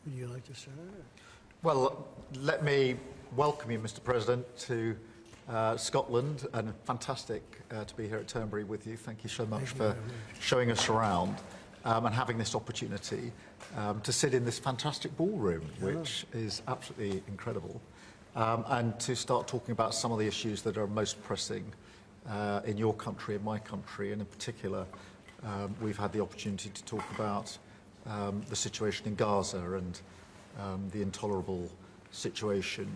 Would you like to start? Well, let me welcome you, Mr. President, to Scotland, and fantastic to be here at Turnberry with you. Thank you so much for showing us around and having this opportunity to sit in this fantastic ballroom, which is absolutely incredible, and to start talking about some of the issues that are most pressing in your country, in my country, and in particular, we've had the opportunity to talk about the situation in Gaza and the intolerable situation,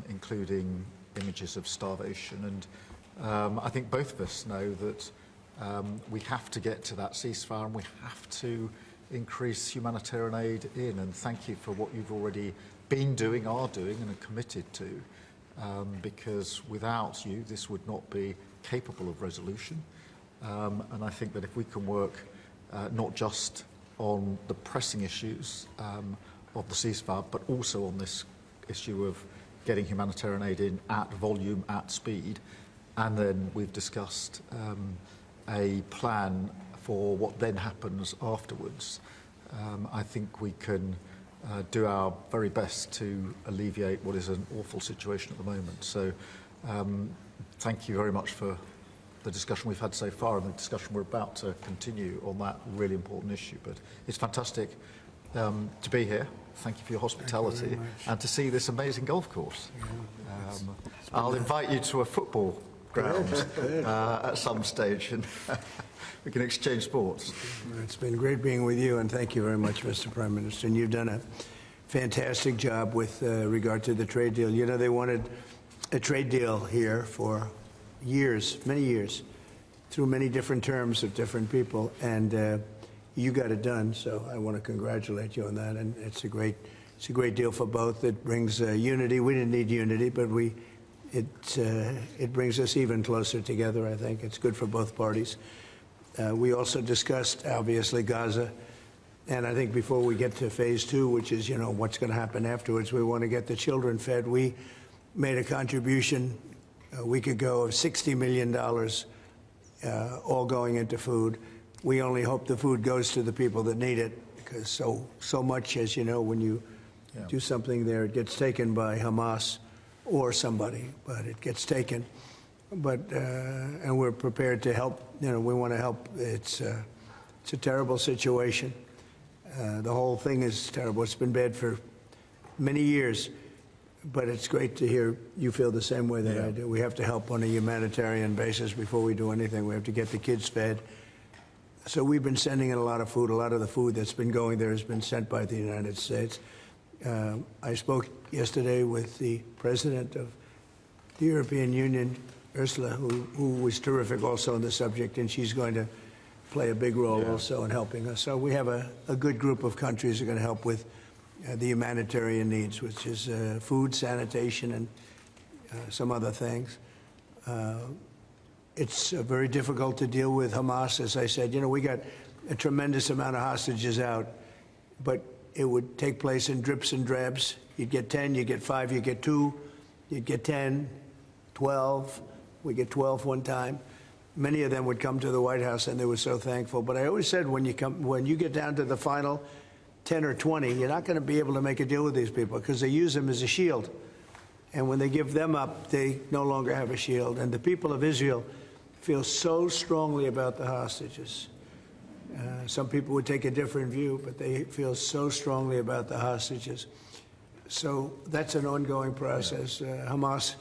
including images of starvation. And I think both of us know that we have to get to that ceasefire and we have to increase humanitarian aid in. And thank you for what you've already been doing, are doing, and are committed to, because without you, this would not be capable of resolution. And I think that if we can work not just on the pressing issues of the ceasefire, but also on this issue of getting humanitarian aid in at volume, at speed, and then we've discussed a plan for what then happens afterwards. I think we can do our very best to alleviate what is an awful situation at the moment. So thank you very much for the discussion we've had so far and the discussion we're about to continue on that really important issue. But it's fantastic to be here. Thank you for your hospitality and to see this amazing golf course. I'll invite you to a football ground at some stage and we can exchange sports. It's been great being with you, and thank you very much, Mr. Prime Minister. And you've done a fantastic job with regard to the trade deal. You know, they wanted a trade deal here for years, many years, through many different terms of different people, and you got it done. So I want to congratulate you on that, and it's a great deal for both. It brings unity. We didn't need unity, but it brings us even closer together. I think it's good for both parties. We also discussed obviously Gaza, and I think before we get to phase 2, which is what's going to happen afterwards, we want to get the children fed. We made a contribution a week ago of $60 million, all going into food. We only hope the food goes to the people that need it, because so much, as you know, when you do something there, it gets taken by Hamas or somebody, but it gets taken. But and we're prepared to help. We want to help. It's a terrible situation. The whole thing is terrible. It's been bad for many years. But it's great to hear you feel the same way that I do. We have to help on a humanitarian basis before we do anything. We have to get the kids fed. So we've been sending in a lot of food. A lot of the food that's been going there has been sent by the United States. I spoke yesterday with the president of the European Union, Ursula, who was terrific also on the subject, and she's going to play a big role also in helping us. So we have a good group of countries that are going to help with the humanitarian needs, which is food, sanitation, and some other things. It's very difficult to deal with Hamas. As I said, we got a tremendous amount of hostages out, but it would take place in drips and drabs. You'd get 10, you get 5, you get 2, you'd get 10, 12. We get 12 one time. Many of them would come to the White House, and they were so thankful. But I always said, when you get down to the final 10 or 20, you're not going to be able to make a deal with these people because they use them as a shield. And when they give them up, they no longer have a shield. And the people of Israel feel so strongly about the hostages. Some people would take a different view, but they feel so strongly about the hostages. So that's an ongoing process. Hamas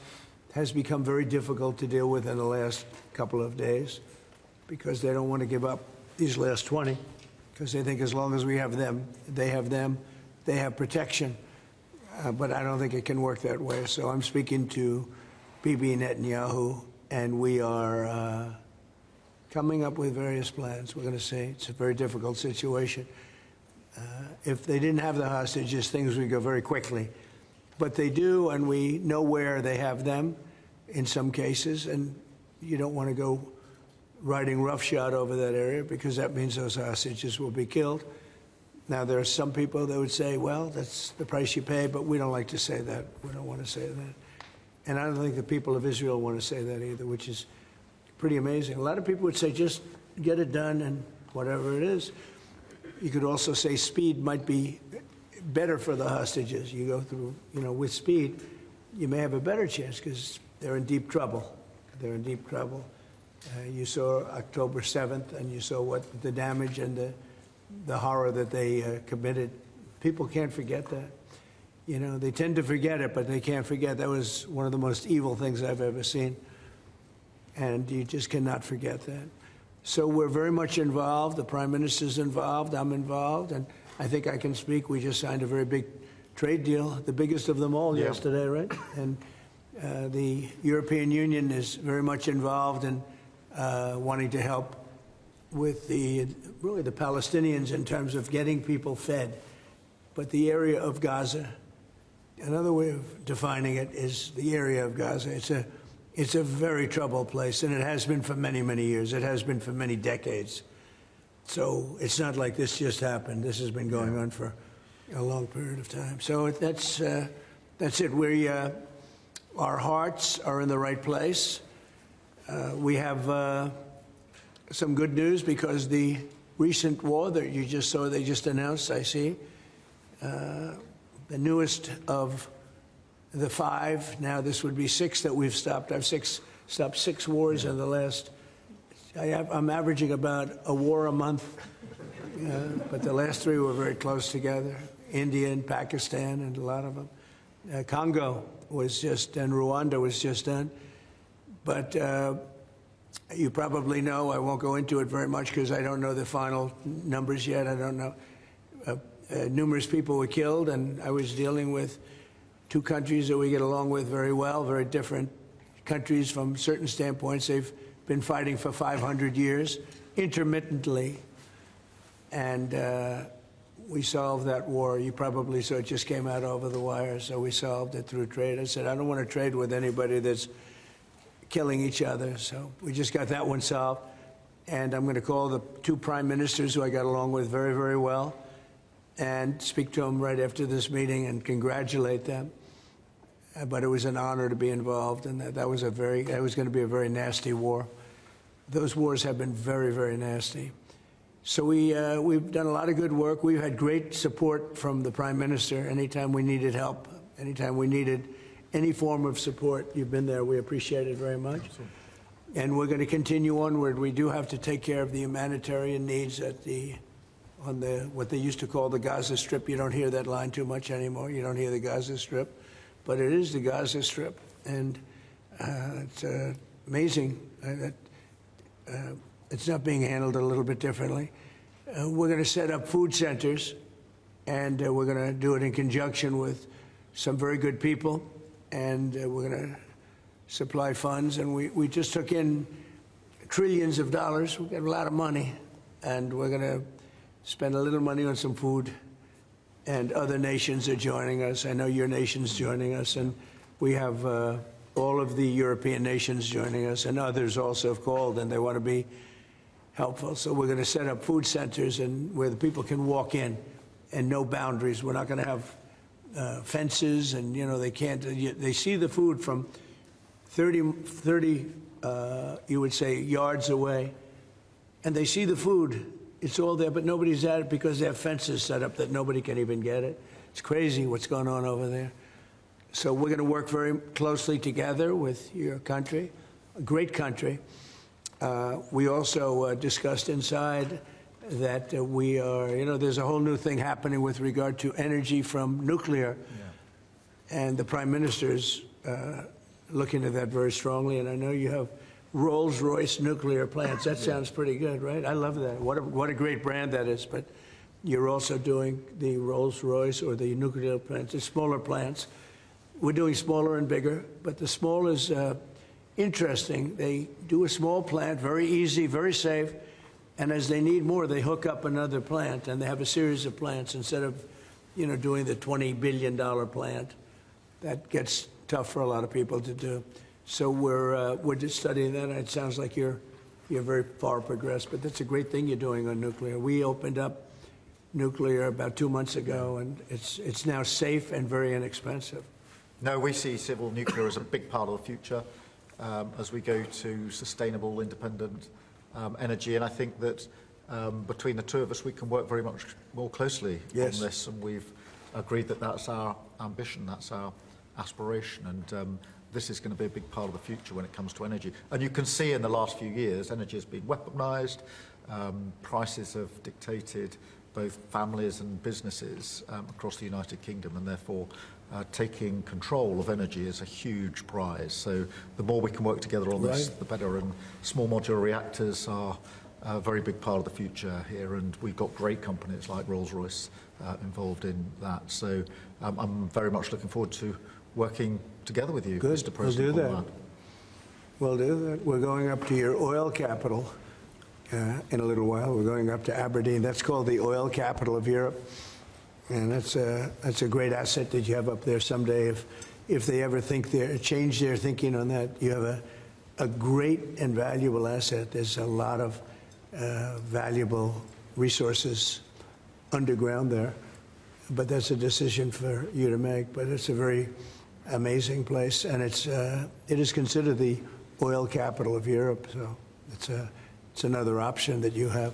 has become very difficult to deal with in the last couple of days because they don't want to give up these last 20. Because they think as long as we have them, they have protection. But I don't think it can work that way. So I'm speaking to Bibi Netanyahu, and we are coming up with various plans. We're going to say it's a very difficult situation. If they didn't have the hostages, things would go very quickly. But they do, and we know where they have them in some cases, and you don't want to go riding roughshod over that area because that means those hostages will be killed. Now, there are some people that would say, well, that's the price you pay, but we don't like to say that. We don't want to say that. And I don't think the people of Israel want to say that either, which is pretty amazing. A lot of people would say, just get it done and whatever it is. You could also say speed might be better for the hostages. You go through, with speed, you may have a better chance because they're in deep trouble. They're in deep trouble. You saw October 7th, and you saw what the damage and the horror that they committed. People can't forget that. They tend to forget it, but they can't forget. That was one of the most evil things I've ever seen. And you just cannot forget that. So we're very much involved. The Prime Minister's involved. I'm involved. And I think I can speak. We just signed a very big trade deal, the biggest of them all yesterday, right? And the European Union is very much involved in wanting to help with really the Palestinians in terms of getting people fed. But the area of Gaza, another way of defining it is the area of Gaza. It's a very troubled place, and it has been for many, many years. It has been for many decades. So it's not like this just happened. This has been going on for a long period of time. So that's it. Our hearts are in the right place. We have some good news because the recent war that you just saw, they just announced, I see, the newest of the 5, now this would be 6 that we've stopped. I've stopped 6 wars in the last, I'm averaging about a war a month, but the last 3 were very close together. India and Pakistan and a lot of them. Congo was just, and Rwanda was just done. But you probably know, I won't go into it very much because I don't know the final numbers yet. I don't know. Numerous people were killed, and I was dealing with 2 countries that we get along with very well, very different countries from certain standpoints. They've been fighting for 500 years, intermittently, and we solved that war. You probably saw it just came out over the wire, so we solved it through trade. I said, I don't want to trade with anybody that's killing each other, so we just got that one solved. And I'm going to call the 2 prime ministers who I got along with very, very well and speak to them right after this meeting and congratulate them. But it was an honor to be involved, and that was going to be a very nasty war. Those wars have been very, very nasty. So we've done a lot of good work. We've had great support from the Prime Minister anytime we needed help, anytime we needed any form of support. You've been there. We appreciate it very much. Absolutely. And we're going to continue onward. We do have to take care of the humanitarian needs on what they used to call the Gaza Strip. You don't hear that line too much anymore. You don't hear the Gaza Strip. But it is the Gaza Strip. And it's amazing that it's not being handled a little bit differently. We're going to set up food centers, and we're going to do it in conjunction with some very good people, and we're going to supply funds. And we just took in trillions of dollars. We've got a lot of money, and we're going to spend a little money on some food. And other nations are joining us. I know your nation's joining us, and we have all of the European nations joining us, and others also have called, and they want to be helpful. So we're going to set up food centers and where the people can walk in and no boundaries. We're not going to have fences, and they can't. They see the food from 30 you would say yards away, and they see the food. It's all there, but nobody's at it because they have fences set up that nobody can even get it. It's crazy what's going on over there. So we're going to work very closely together with your country, a great country. We also discussed inside that we are, there's a whole new thing happening with regard to energy from nuclear. Yeah. And the Prime Minister's looking at that very strongly, and I know you have Rolls-Royce nuclear plants. That sounds pretty good, right? I love that. What a great brand that is. But you're also doing the Rolls-Royce or the nuclear plants, the smaller plants. We're doing smaller and bigger, but the small is interesting. They do a small plant, very easy, very safe, and as they need more, they hook up another plant, and they have a series of plants instead of, doing the $20 billion plant. That gets tough for a lot of people to do. So we're just studying that. It sounds like you're very far progressed, but that's a great thing you're doing on nuclear. We opened up nuclear about 2 months ago, and it's now safe and very inexpensive. No, we see civil nuclear as a big part of the future as we go to sustainable, independent energy. And I think that between the 2 of us, we can work very much more closely on this. And we've agreed that that's our ambition, that's our aspiration, and this is going to be a big part of the future when it comes to energy. And you can see in the last few years, energy has been weaponised, prices have dictated both families and businesses across the United Kingdom, and therefore taking control of energy is a huge prize. So the more we can work together on this, the better, and small modular reactors are a very big part of the future here, and we've got great companies like Rolls-Royce involved in that. So I'm very much looking forward to working together with you, Mr. President. We'll do that. We'll do that. We're going up to your oil capital in a little while. We're going up to Aberdeen. That's called the oil capital of Europe, and that's a great asset that you have up there someday. If they ever change their thinking on that, you have a great and valuable asset. There's a lot of valuable resources underground there, but that's a decision for you to make. But it's a very amazing place, and it is considered the oil capital of Europe. So it's another option that you have.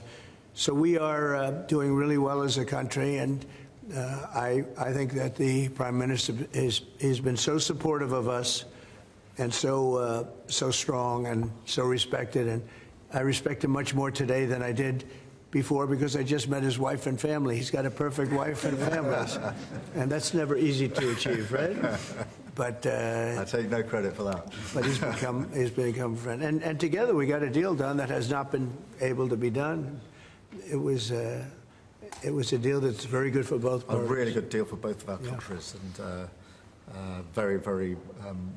So we are doing really well as a country, and I think that the Prime Minister has been so supportive of us, and so strong and so respected, and I respect him much more today than I did before, because I just met his wife and family. He's got a perfect wife and family, and that's never easy to achieve, right? But I take no credit for that. But he's become a friend, and together we got a deal done that has not been able to be done. It was a deal that's very good for both parties. A really good deal for both of our countries, and very, very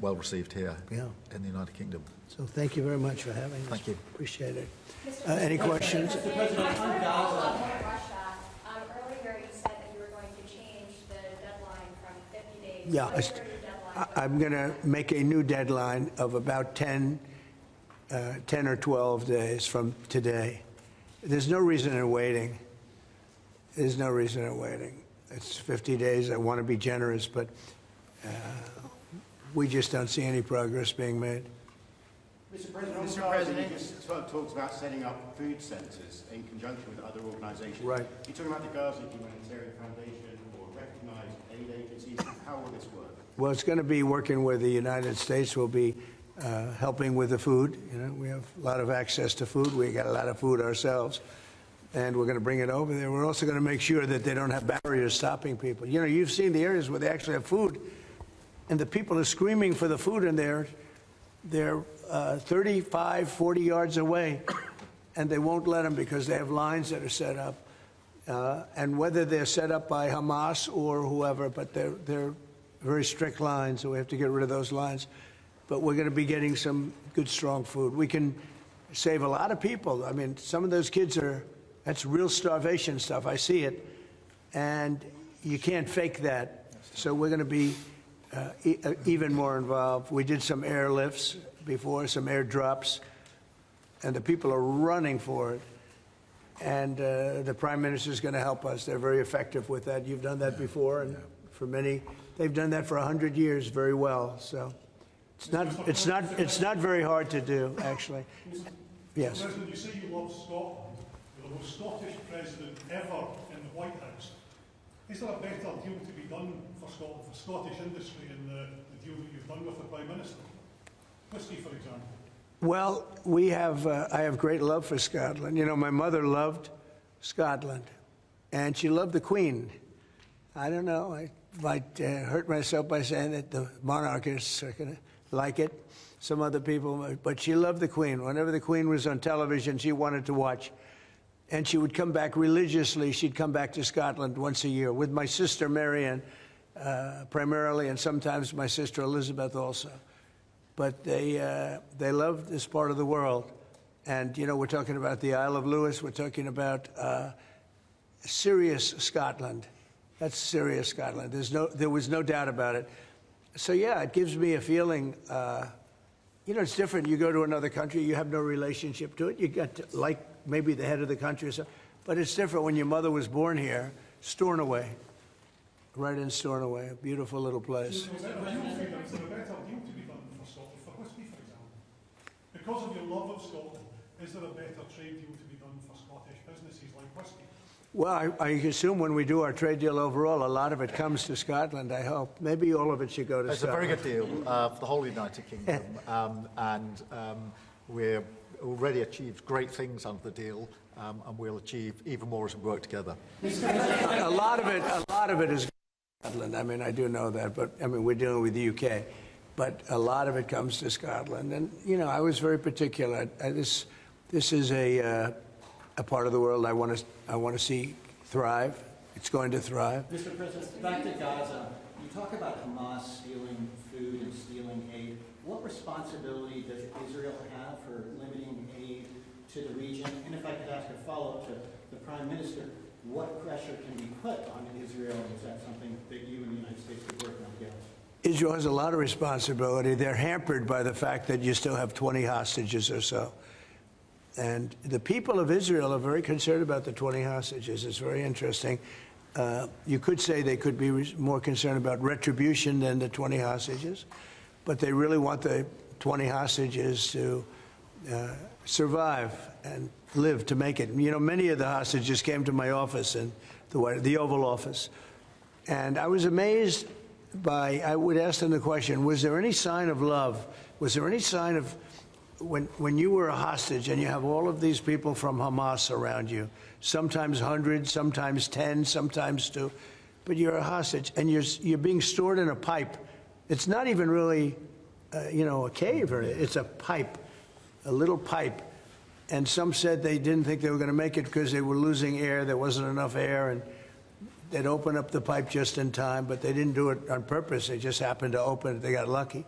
well received here in the United Kingdom. So thank you very much for having us. Thank you. Appreciate it. Any questions? Mr. President, on Gaza, earlier you said that you were going to change the deadline from 50 days. Yeah, What is your new deadline? I'm going to make a new deadline of about 10 or 12 days from today. There's no reason in waiting. There's no reason in waiting. It's 50 days. I want to be generous, but we just don't see any progress being made. Mr. President, you just talked about setting up food centres in conjunction with other organisations. Right. You're talking about the Gaza Humanitarian Foundation or recognised aid agencies. How will this work? Well, it's going to be working where the United States will be helping with the food. You know, we have a lot of access to food. We got a lot of food ourselves, and we're going to bring it over there. We're also going to make sure that they don't have barriers stopping people. You know, you've seen the areas where they actually have food, and the people are screaming for the food, and they're 35, 40 yards away, and they won't let them because they have lines that are set up. And whether they're set up by Hamas or whoever, but they're very strict lines, so we have to get rid of those lines. But we're going to be getting some good, strong food. We can save a lot of people. I mean, some of those kids that's real starvation stuff. I see it, and you can't fake that. So we're going to be even more involved. We did some airlifts before, some airdrops, and the people are running for it. And the Prime Minister is going to help us. They're very effective with that. You've done that before, and for many, they've done that for 100 years very well. So it's not very hard to do, actually. Yes. President, you say you love Scotland. You're the most Scottish president ever in the White House. Is there a better deal to be done for Scotland, for Scottish industry, in the deal that you've done with the Prime Minister? Whisky, for example. Well, I have great love for Scotland. You know, my mother loved Scotland, and she loved the Queen. I don't know, I might hurt myself by saying that the monarchists are going to like it, some other people, but she loved the Queen. Whenever the Queen was on television, she wanted to watch. And she would come back religiously. She'd come back to Scotland once a year with my sister Marianne, primarily, and sometimes my sister Elizabeth also. But they loved this part of the world. And, you know, we're talking about the Isle of Lewis. We're talking about serious Scotland. That's serious Scotland. There was no doubt about it. So, yeah, it gives me a feeling, you know, it's different. You go to another country, you have no relationship to it. You get to like maybe the head of the country or something. But it's different when your mother was born here, Stornoway, right in Stornoway, a beautiful little place. Is there a better deal to be done for Scotland, for whisky, for example? Because of your love of Scotland, is there a better trade deal to be done for Scottish businesses like whisky? Well, I assume when we do our trade deal overall, a lot of it comes to Scotland, I hope. Maybe all of it should go to It's a Scotland. very good deal for the whole United Kingdom, and we've already achieved great things under the deal, and we'll achieve even more as we work together. A lot of it is Scotland. I mean, I do know that, but I mean, we're dealing with the UK, but a lot of it comes to Scotland. And you know, I was very particular. This is a part of the world I want to see thrive. It's going to thrive. Mr. President, back to Gaza. You talk about Hamas stealing food and stealing aid. What responsibility does Israel have for limiting aid to the region? And if I could ask a follow-up to the Prime Minister, what pressure can be put on Israel? Is that something that you and the United States could work on together? Israel has a lot of responsibility. They're hampered by the fact that you still have 20 hostages or so. And the people of Israel are very concerned about the 20 hostages. It's very interesting. You could say they could be more concerned about retribution than the 20 hostages, but they really want the 20 hostages to survive and live to make it. You know, many of the hostages came to my office in the Oval Office, and I was amazed by, I would ask them the question, was there any sign of love? Was there any sign of, when you were a hostage and you have all of these people from Hamas around you, sometimes 100, sometimes 10, sometimes 2, but you're a hostage and you're being stored in a pipe. It's not even really, you know, a cave, or it's a pipe, a little pipe. And some said they didn't think they were going to make it because they were losing air. There wasn't enough air, and they'd open up the pipe just in time, but they didn't do it on purpose. They just happened to open it. They got lucky.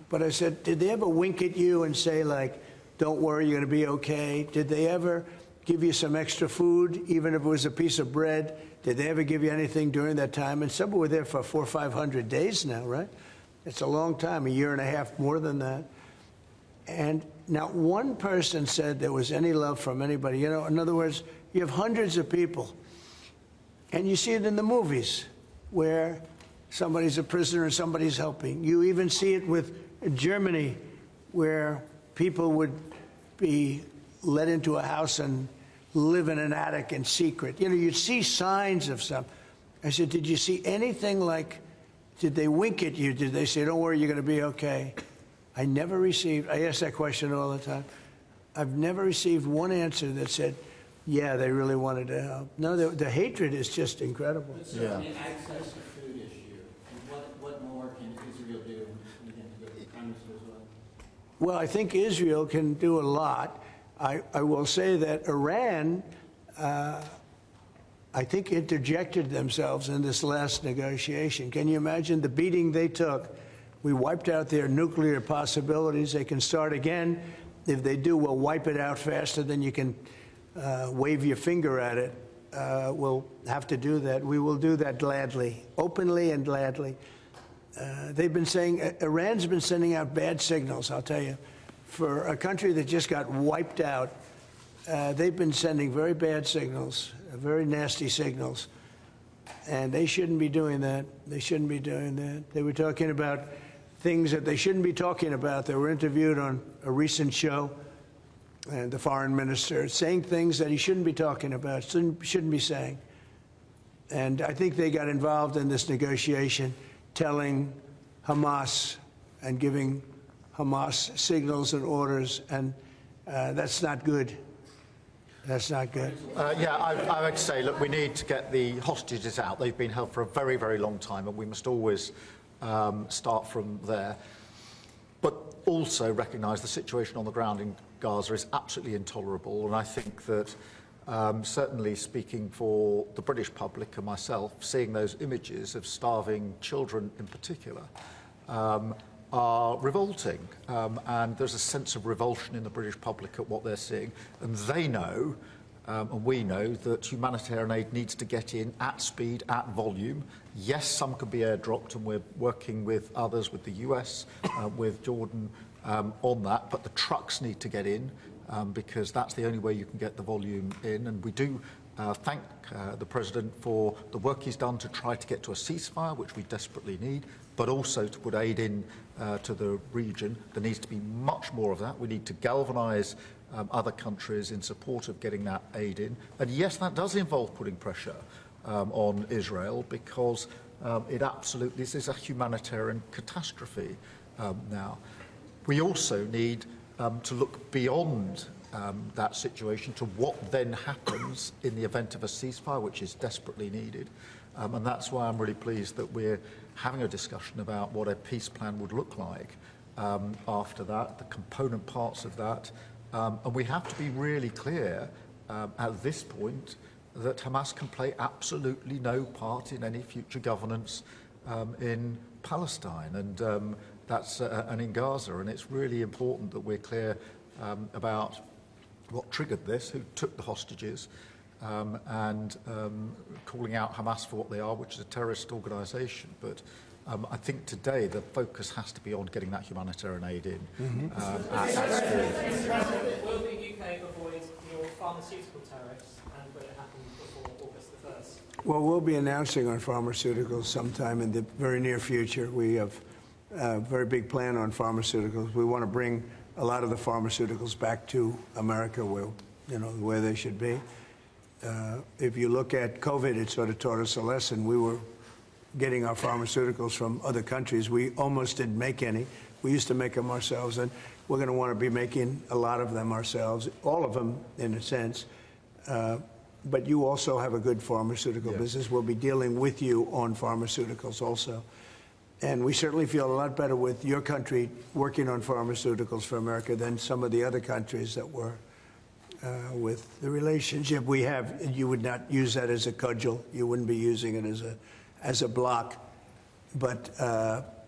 But I said, did they ever wink at you and say, like, don't worry, you're going to be okay? Did they ever give you some extra food, even if it was a piece of bread? Did they ever give you anything during that time? And some were there for 400 or 500 days now, right? It's a long time, a year and a half, more than that. And not one person said there was any love from anybody. You know, in other words, you have hundreds of people, and you see it in the movies where somebody's a prisoner and somebody's helping. You even see it with Germany, where people would be let into a house and live in an attic in secret. You know, you'd see signs of some. I said, did you see anything like, did they wink at you? Did they say, don't worry, you're going to be okay? I never received, I ask that question all the time. I've never received one answer that said, yeah, they really wanted to help. No, the hatred is just incredible. But certainly access to food issue. And what more can Israel do? Again, to go to the Prime Minister as well. Well, I think Israel can do a lot. I will say that Iran, I think, interjected themselves in this last negotiation. Can you imagine the beating they took? We wiped out their nuclear possibilities. They can start again. If they do, we'll wipe it out faster than you can wave your finger at it. We'll have to do that. We will do that gladly, openly and gladly. They've been saying, Iran's been sending out bad signals, I'll tell you. For a country that just got wiped out, they've been sending very bad signals, very nasty signals. And they shouldn't be doing that. They shouldn't be doing that. They were talking about things that they shouldn't be talking about. They were interviewed on a recent show, and the foreign minister saying things that he shouldn't be talking about, shouldn't be saying. And I think they got involved in this negotiation, telling Hamas and giving Hamas signals and orders, and that's not good. That's not good. I would say, look, we need to get the hostages out. They've been held for a very, very long time, and we must always start from there. But also recognise the situation on the ground in Gaza is absolutely intolerable, and I think that certainly speaking for the British public and myself, seeing those images of starving children in particular are revolting, and there's a sense of revulsion in the British public at what they're seeing, and they know, and we know, that humanitarian aid needs to get in at speed, at volume. Yes, some can be airdropped, and we're working with others, with the US, with Jordan, on that, but the trucks need to get in, because that's the only way you can get the volume in, and we do thank the President for the work he's done to try to get to a ceasefire, which we desperately need, but also to put aid in to the region. There needs to be much more of that. We need to galvanise other countries in support of getting that aid in. And yes, that does involve putting pressure on Israel, because this is a humanitarian catastrophe now. We also need to look beyond that situation to what then happens in the event of a ceasefire, which is desperately needed. And that's why I'm really pleased that we're having a discussion about what a peace plan would look like after that, the component parts of that. And we have to be really clear at this point that Hamas can play absolutely no part in any future governance in Palestine and in Gaza. And it's really important that we're clear about what triggered this, who took the hostages, and calling out Hamas for what they are, which is a terrorist organisation. But I think today the focus has to be on getting that humanitarian aid in at speed. Will the UK avoid your pharmaceutical tariffs, and will it happen before August the 1st? Well, we'll be announcing on pharmaceuticals sometime in the very near future. We have a very big plan on pharmaceuticals. We want to bring a lot of the pharmaceuticals back to America, where they should be. If you look at COVID, it sort of taught us a lesson. We were getting our pharmaceuticals from other countries. We almost didn't make any. We used to make them ourselves, and we're going to want to be making a lot of them ourselves, all of them in a sense. But you also have a good pharmaceutical business. We'll be dealing with you on pharmaceuticals also. And we certainly feel a lot better with your country working on pharmaceuticals for America than some of the other countries that were with the relationship we have. You would not use that as a cudgel. You wouldn't be using it as a block. But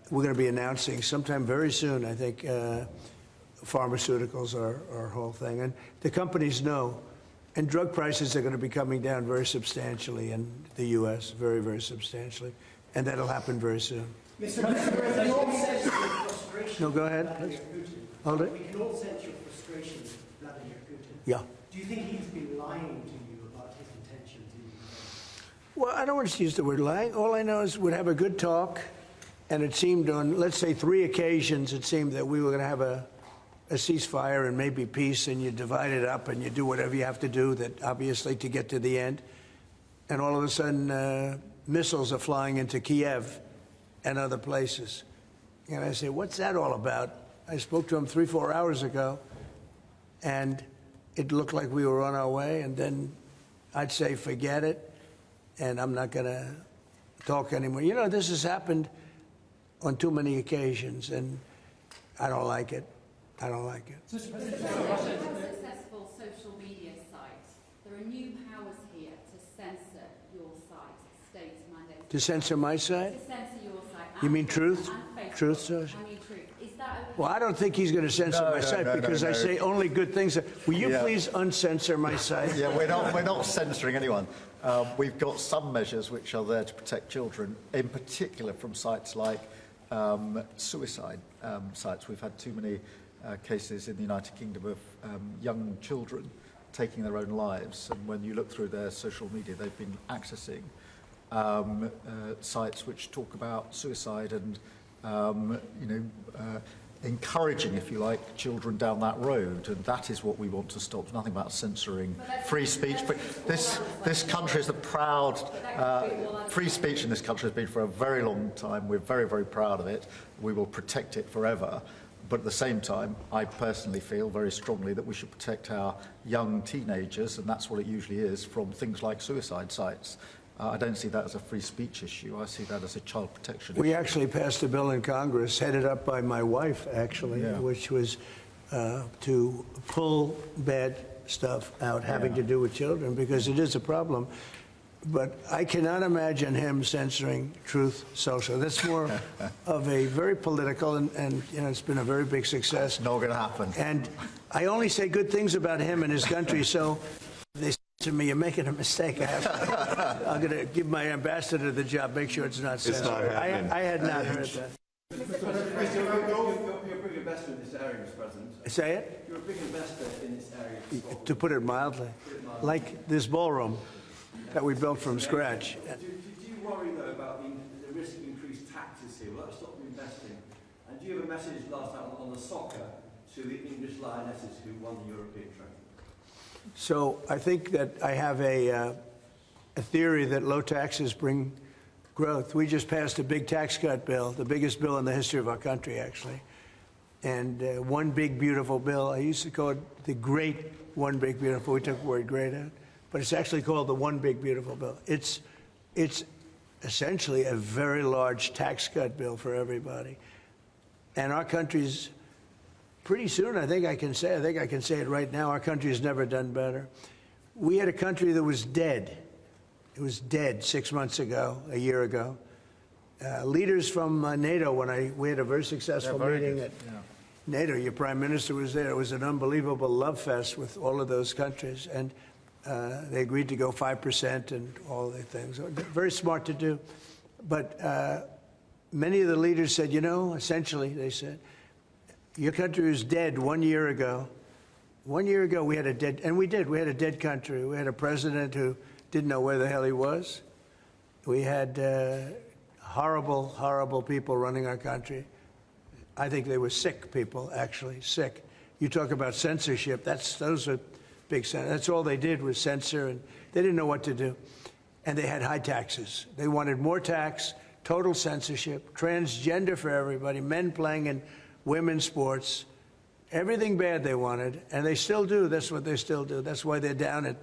we're going to be announcing sometime very soon, I think, pharmaceuticals are our whole thing. And the companies know. And drug prices are going to be coming down very substantially in the U.S., very, very substantially. And that'll happen very soon. Mr. President, we all sense your frustration. No, go ahead, please. Hold it. We can all sense your frustration with Vladimir Putin. Yeah. Do you think he's been lying to you about his intentions in Ukraine? Well, I don't want to use the word lying. All I know is we'd have a good talk, and it seemed on, let's say, 3 occasions, it seemed that we were going to have a ceasefire and maybe peace, and you divide it up and you do whatever you have to do, that obviously to get to the end. And all of a sudden, missiles are flying into Kiev and other places. And I say, what's that all about? I spoke to him 3-4 hours ago, and it looked like we were on our way, and then I'd say, forget it, and I'm not going to talk anymore. You know, this has happened on too many occasions, and I don't like it. I don't like it. Successful social media sites. There are new powers here to censor your site, state mandates. To censor my site? To censor your site. You mean Truth? Truth Social? I mean Truth. Is that okay? Well, I don't think he's going to censor my site because I say only good things. Will you please uncensor my site? Yeah, we're not censoring anyone. We've got some measures which are there to protect children, in particular from sites like suicide sites. We've had too many cases in the United Kingdom of young children taking their own lives, and when you look through their social media, they've been accessing sites which talk about suicide and encouraging, if you like, children down that road, and that is what we want to stop. Nothing about censoring free speech, but this country is a proud free speech in this country has been for a very long time. We're very, very proud of it. We will protect it forever. But at the same time, I personally feel very strongly that we should protect our young teenagers, and that's what it usually is, from things like suicide sites. I don't see that as a free speech issue. I see that as a child protection issue. We actually passed a bill in Congress, headed up by my wife, actually, which was to pull bad stuff out having to do with children, because it is a problem. But I cannot imagine him censoring Truth Social. That's more of a very political, and it's been a very big success. Not going to happen. And I only say good things about him and his country, so they to me, you're making a mistake. I'm going to give my ambassador the job, make sure it's not censored. I had not heard that. You're a big investor in this area, Mr. President. Say it? You're a big investor in this area. To put it mildly. Like this ballroom that we built from scratch. Do you worry, though, about the risk of increased taxes here? Will that stop you investing? And do you have a message last night on the soccer to the English lionesses who won the European trophy? So I think that I have a theory that low taxes bring growth. We just passed a big tax cut bill, the biggest bill in the history of our country, actually. And one big, beautiful bill. I used to call it the great one big, beautiful. We took the word great out. But it's actually called the one big, beautiful bill. It's essentially a very large tax cut bill for everybody. And our country's, pretty soon, I think I can say it right now, our country has never done better. We had a country that was dead. It was dead 6 months ago, a year ago. Leaders from NATO, we had a very successful meeting at NATO. Your prime minister was there. It was an unbelievable love fest with all of those countries. And they agreed to go 5% and all the things. Very smart to do. But many of the leaders said, you know, essentially, they said, your country was dead 1 year ago. 1 year ago, we had a dead, and we did. We had a dead country. We had a president who didn't know where the hell he was. We had horrible, horrible people running our country. I think they were sick people, actually, sick. You talk about censorship, those are big, that's all they did was censor, and they didn't know what to do. And they had high taxes. They wanted more tax, total censorship, transgender for everybody, men playing in women's sports, everything bad they wanted, and they still do. That's what they still do. That's why they're down at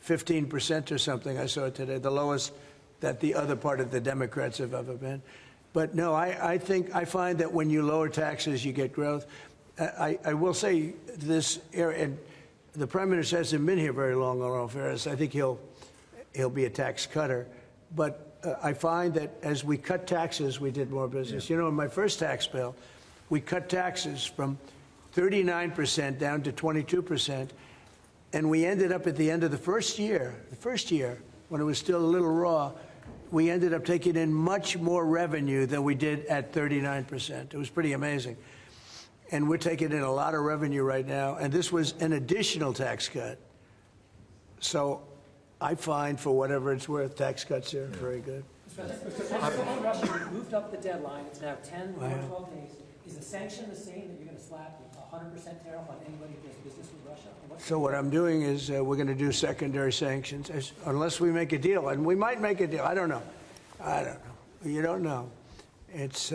15% or something, I saw it today, the lowest that the other part of the Democrats have ever been. But no, I find that when you lower taxes, you get growth. I will say this area, and the Prime Minister hasn't been here very long on all fairness. I think he'll be a tax cutter. But I find that as we cut taxes, we did more business. Yeah. You know, in my first tax bill, we cut taxes from 39% down to 22%. And we ended up at the end of the first year, when it was still a little raw, we ended up taking in much more revenue than we did at 39%. It was pretty amazing. And we're taking in a lot of revenue right now. And this was an additional tax cut. So I find, for whatever it's worth, tax cuts are very good. Russia moved up the deadline. It's now 10 or 12 days. Is the sanction the same, that you're going to slap 100% tariff on anybody who does business with Russia? So what I'm doing is we're going to do secondary sanctions, unless we make a deal. And we might make a deal. I don't know. You don't know. It's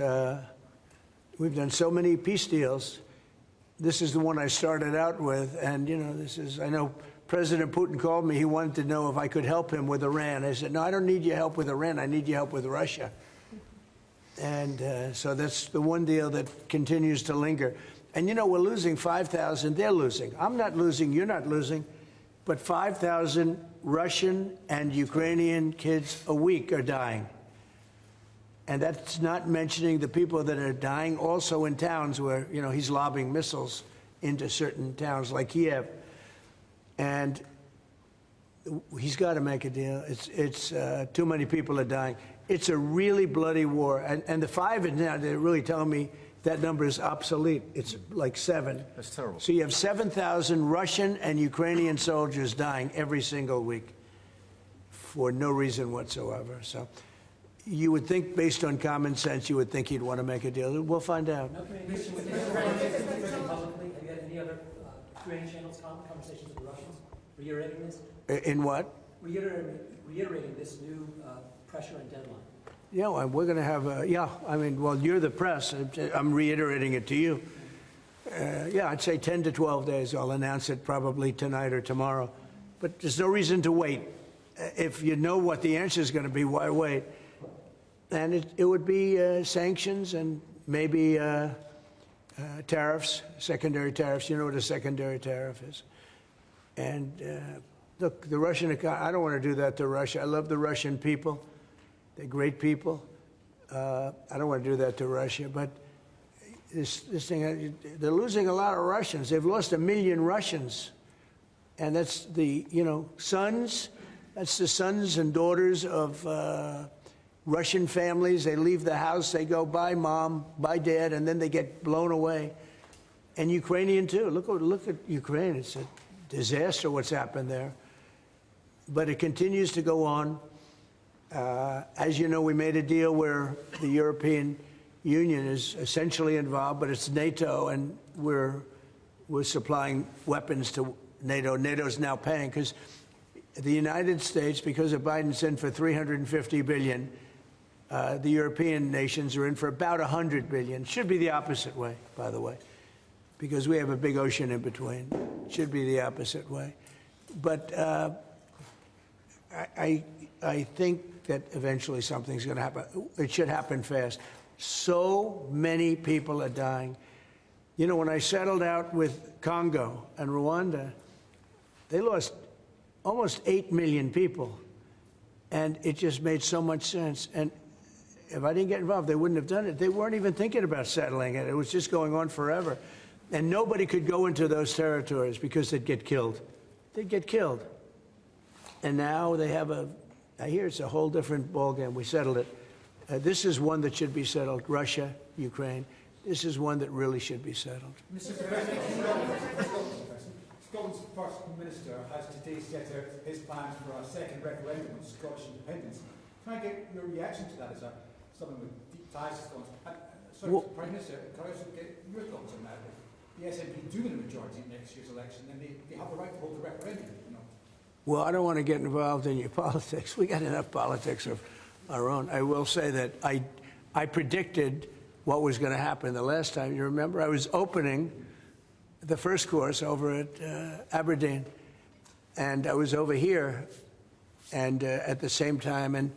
we've done so many peace deals. This is the one I started out with. And, you know, I know President Putin called me. He wanted to know if I could help him with Iran. I said, no, I don't need your help with Iran. I need your help with Russia. And so that's the one deal that continues to linger. And, you know, we're losing 5,000. They're losing. I'm not losing. You're not losing. But 5,000 Russian and Ukrainian kids a week are dying. And that's not mentioning the people that are dying also in towns where, you know, he's lobbing missiles into certain towns like Kiev. And he's got to make a deal. It's too many people are dying. It's a really bloody war. And the 5 is now, they're really telling me that number is obsolete. It's like 7. That's terrible. So you have 7,000 Russian and Ukrainian soldiers dying every single week for no reason whatsoever. So you would think, based on common sense, you would think he'd want to make a deal. We'll find out. No communication with Israel publicly? Have you had any other Ukrainian channels conversations with the Russians reiterating this? In what? Reiterating this new pressure and deadline. Yeah, well, we're going to have I mean, well, you're the press. I'm reiterating it to you. Yeah, I'd say 10 to 12 days. I'll announce it probably tonight or tomorrow. But there's no reason to wait. If you know what the answer is going to be, why wait? And it would be sanctions and maybe tariffs, secondary tariffs. You know what a secondary tariff is. And look, the Russian economy, I don't want to do that to Russia. I love the Russian people. They're great people. I don't want to do that to Russia. But this thing, they're losing a lot of Russians. They've lost 1 million Russians. And that's the, you know, sons. That's the sons and daughters of Russian families. They leave the house. They go, bye, Mom, bye, Dad, and then they get blown away. And Ukrainian, too. Look at Ukraine. It's a disaster what's happened there. But it continues to go on. As you know, we made a deal where the European Union is essentially involved, but it's NATO, and we're was supplying weapons to NATO. NATO's now paying because the United States, because of Biden's in for $350 billion, the European nations are in for about $100 billion. Should be the opposite way, by the way, because we have a big ocean in between. Should be the opposite way. But I think that eventually something's going to happen. It should happen fast. So many people are dying. You know, when I settled out with Congo and Rwanda, they lost almost 8 million people. And it just made so much sense. And if I didn't get involved, they wouldn't have done it. They weren't even thinking about settling it. It was just going on forever. And nobody could go into those territories because they'd get killed. They'd get killed. And now they have I hear it's a whole different ballgame. We settled it. This is one that should be settled. Russia, Ukraine. This is one that really should be settled. Mr. President, Scotland's First Minister has today set out his plans for a second referendum on Scottish independence. Can I get your reaction to that as someone with deep ties to Scotland? Sorry, well, Prime Minister, can I also get your thoughts on that? If the SNP do win a majority in next year's election, then they have the right to hold the referendum, you know? Well, I don't want to get involved in your politics. We got enough politics of our own. I will say that I predicted what was going to happen the last time. You remember, I was opening the first course over at Aberdeen, and I was over here, and at the same time, and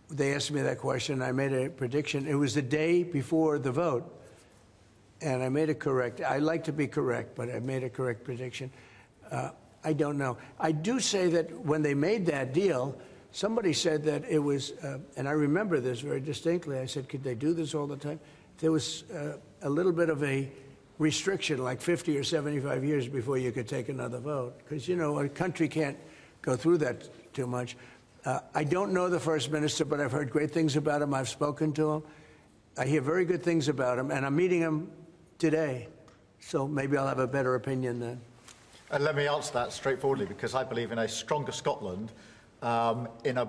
they asked me that question. I made a prediction. It was the day before the vote, and I made it correct. I like to be correct, but I made a correct prediction. I don't know. I do say that when they made that deal, somebody said that it was, and I remember this very distinctly. I said, could they do this all the time? There was a little bit of a restriction, like 50 or 75 years before you could take another vote. Because, you know, a country can't go through that too much. I don't know the First Minister, but I've heard great things about him. I've spoken to him. I hear very good things about him, and I'm meeting him today. So maybe I'll have a better opinion then. And let me answer that straightforwardly, because I believe in a stronger Scotland, in a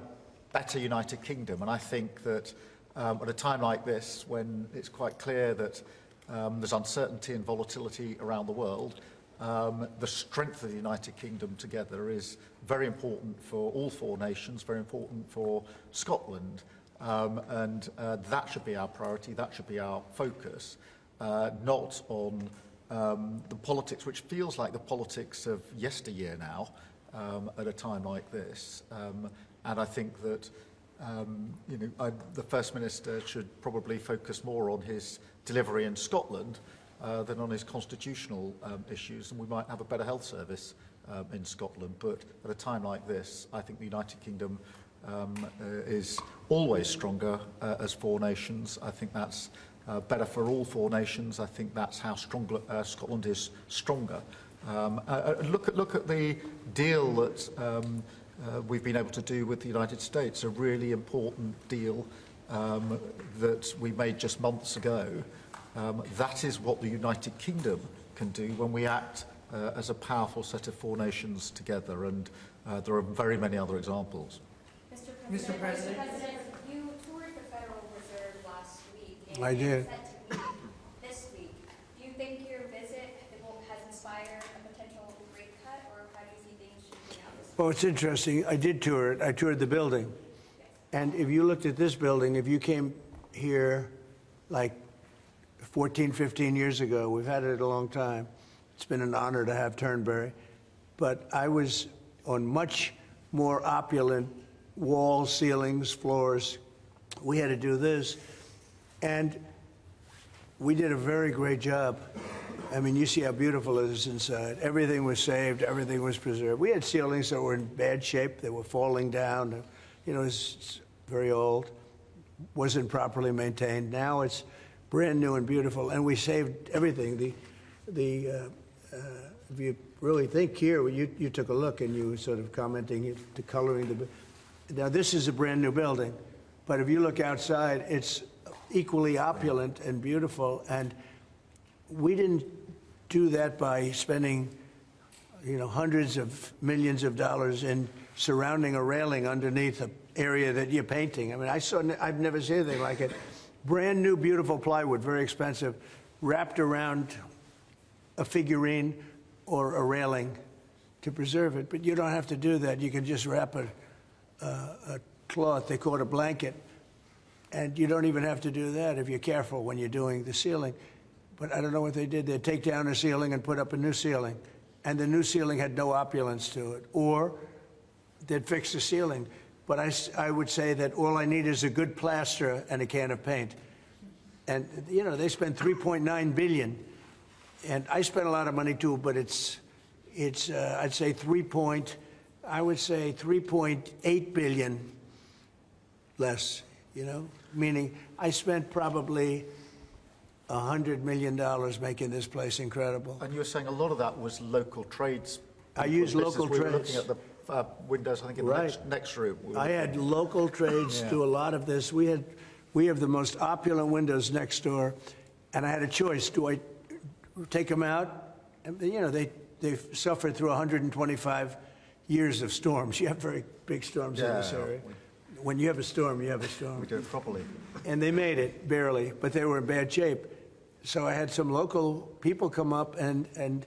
better United Kingdom. And I think that at a time like this, when it's quite clear that there's uncertainty and volatility around the world, the strength of the United Kingdom together is very important for all four nations, very important for Scotland. And that should be our priority, that should be our focus, not on the politics, which feels like the politics of yesteryear now, at a time like this. And I think that the First Minister should probably focus more on his delivery in Scotland than on his constitutional issues, and we might have a better health service in Scotland. But at a time like this, I think the United Kingdom is always stronger as four nations. I think that's better for all four nations. I think that's how Scotland is stronger. Look at the deal that we've been able to do with the United States, a really important deal that we made just months ago. That is what the United Kingdom can do when we act as a powerful set of four nations together, and there are very many other examples. Mr. President, you toured the Federal Reserve last week. And I did. Set to meet this week. Do you think your visit has inspired a potential rate cut, or how do you see things shaping out this week? Well, it's interesting. I did tour it. I toured the building. And if you looked at this building, if you came here like 14, 15 years ago, we've had it a long time. It's been an honor to have Turnberry. But I was on much more opulent walls, ceilings, floors. We had to do this. And we did a very great job. I mean, you see how beautiful it is inside. Everything was saved. Everything was preserved. We had ceilings that were in bad shape. They were falling down. You know, it's very old. Wasn't properly maintained. Now it's brand new and beautiful. And we saved everything. If you really think here, you took a look and you were sort of commenting to coloring the. Now this is a brand new building, but if you look outside, it's equally opulent and beautiful. And we didn't do that by spending, hundreds of millions of dollars in surrounding a railing underneath an area that you're painting. I mean, I've never seen anything like it. Brand new, beautiful plywood, very expensive, wrapped around a figurine or a railing to preserve it. But you don't have to do that. You can just wrap a cloth, they call it a blanket, and you don't even have to do that if you're careful when you're doing the ceiling. But I don't know what they did. They'd take down a ceiling and put up a new ceiling, and the new ceiling had no opulence to it. Or they'd fix the ceiling. But I would say that all I need is a good plaster and a can of paint. And, you know, they spent $3.9 billion. And I spent a lot of money, too, but it's I'd say 3.8 billion less, you know, meaning I spent probably $100 million making this place incredible. And you were saying a lot of that was local trades. I use local We were trades. looking at the windows, I think, in the next room. I had local trades do a lot of this. We have the most opulent windows next door, and I had a choice. Do I take them out? And, you know, they've suffered through 125 years of storms. You have very big storms in this area. When you have a storm, you have a storm. We do it properly. And they made it, barely, but they were in bad shape. So I had some local people come up, and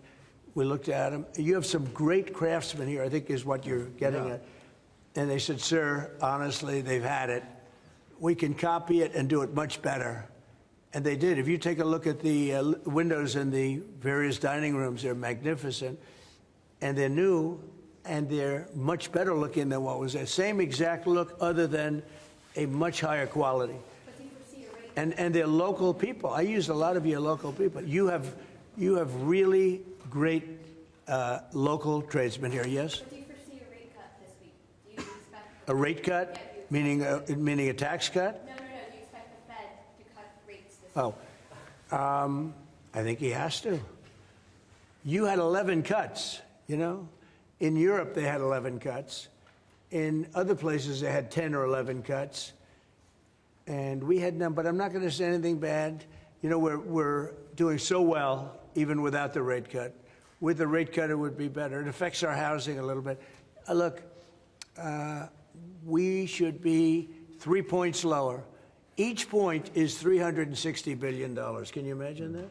we looked at them. You have some great craftsmen here, I think is what you're getting at. And they said, sir, honestly, they've had it. We can copy it and do it much better. And they did. If you take a look at the windows in the various dining rooms, they're magnificent. And they're new, and they're much better looking than what was there. Same exact look, other than a much higher quality. And they're local people. I use a lot of your local people. You have really great local tradesmen here, yes? But do you foresee a rate cut this week? Do you expect A rate cut? Yeah, Meaning a tax cut? No. Do you expect the Fed to cut rates this week? I think he has to. You had 11 cuts, you know? In Europe, they had 11 cuts. In other places, they had 10 or 11 cuts. And we had none, but I'm not going to say anything bad. You know, we're doing so well, even without the rate cut. With the rate cut, it would be better. It affects our housing a little bit. Look, we should be 3 points lower. Each point is $360 billion. Can you imagine that?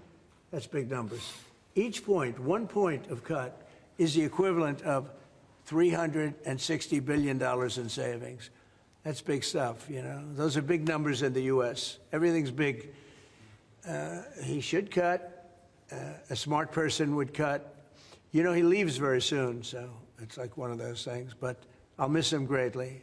That's big numbers. Each point, 1 point of cut, is the equivalent of $360 billion in savings. That's big stuff, you know. Those are big numbers in the U.S. Everything's big. He should cut. A smart person would cut. You know, he leaves very soon, so it's like one of those things. But I'll miss him greatly.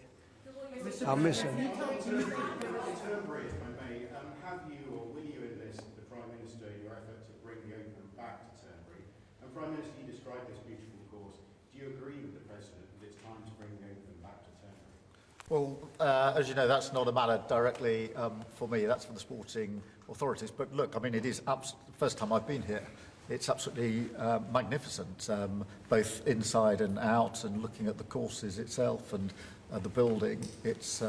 I'll miss him. Turnberry, if I may, have you or will you enlist the Prime Minister in your effort to bring the open back to Turnberry? And Prime Minister, you described this beautiful course. Do you agree with the President that it's time to bring the open back to Turnberry? Well, as you know, that's not a matter directly for me. That's for the sporting authorities. But look, I mean, it is the first time I've been here. It's absolutely magnificent, both inside and out, and looking at the courses itself and the building. It's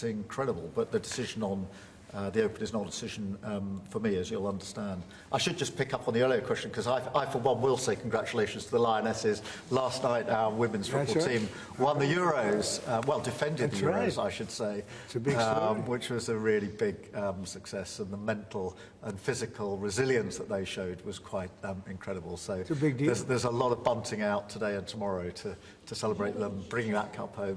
incredible. But the decision on the Open is not a decision for me, as you'll understand. I should just pick up on the earlier question, because I, for one, will say congratulations to the Lionesses. Last night, our women's football team won the Euros, defended the Euros, I should say. It's a big story. Which was a really big success, and the mental and physical resilience that they showed was quite incredible. So it's a big deal. There's a lot of bunting out today and tomorrow to celebrate them bringing that cup home.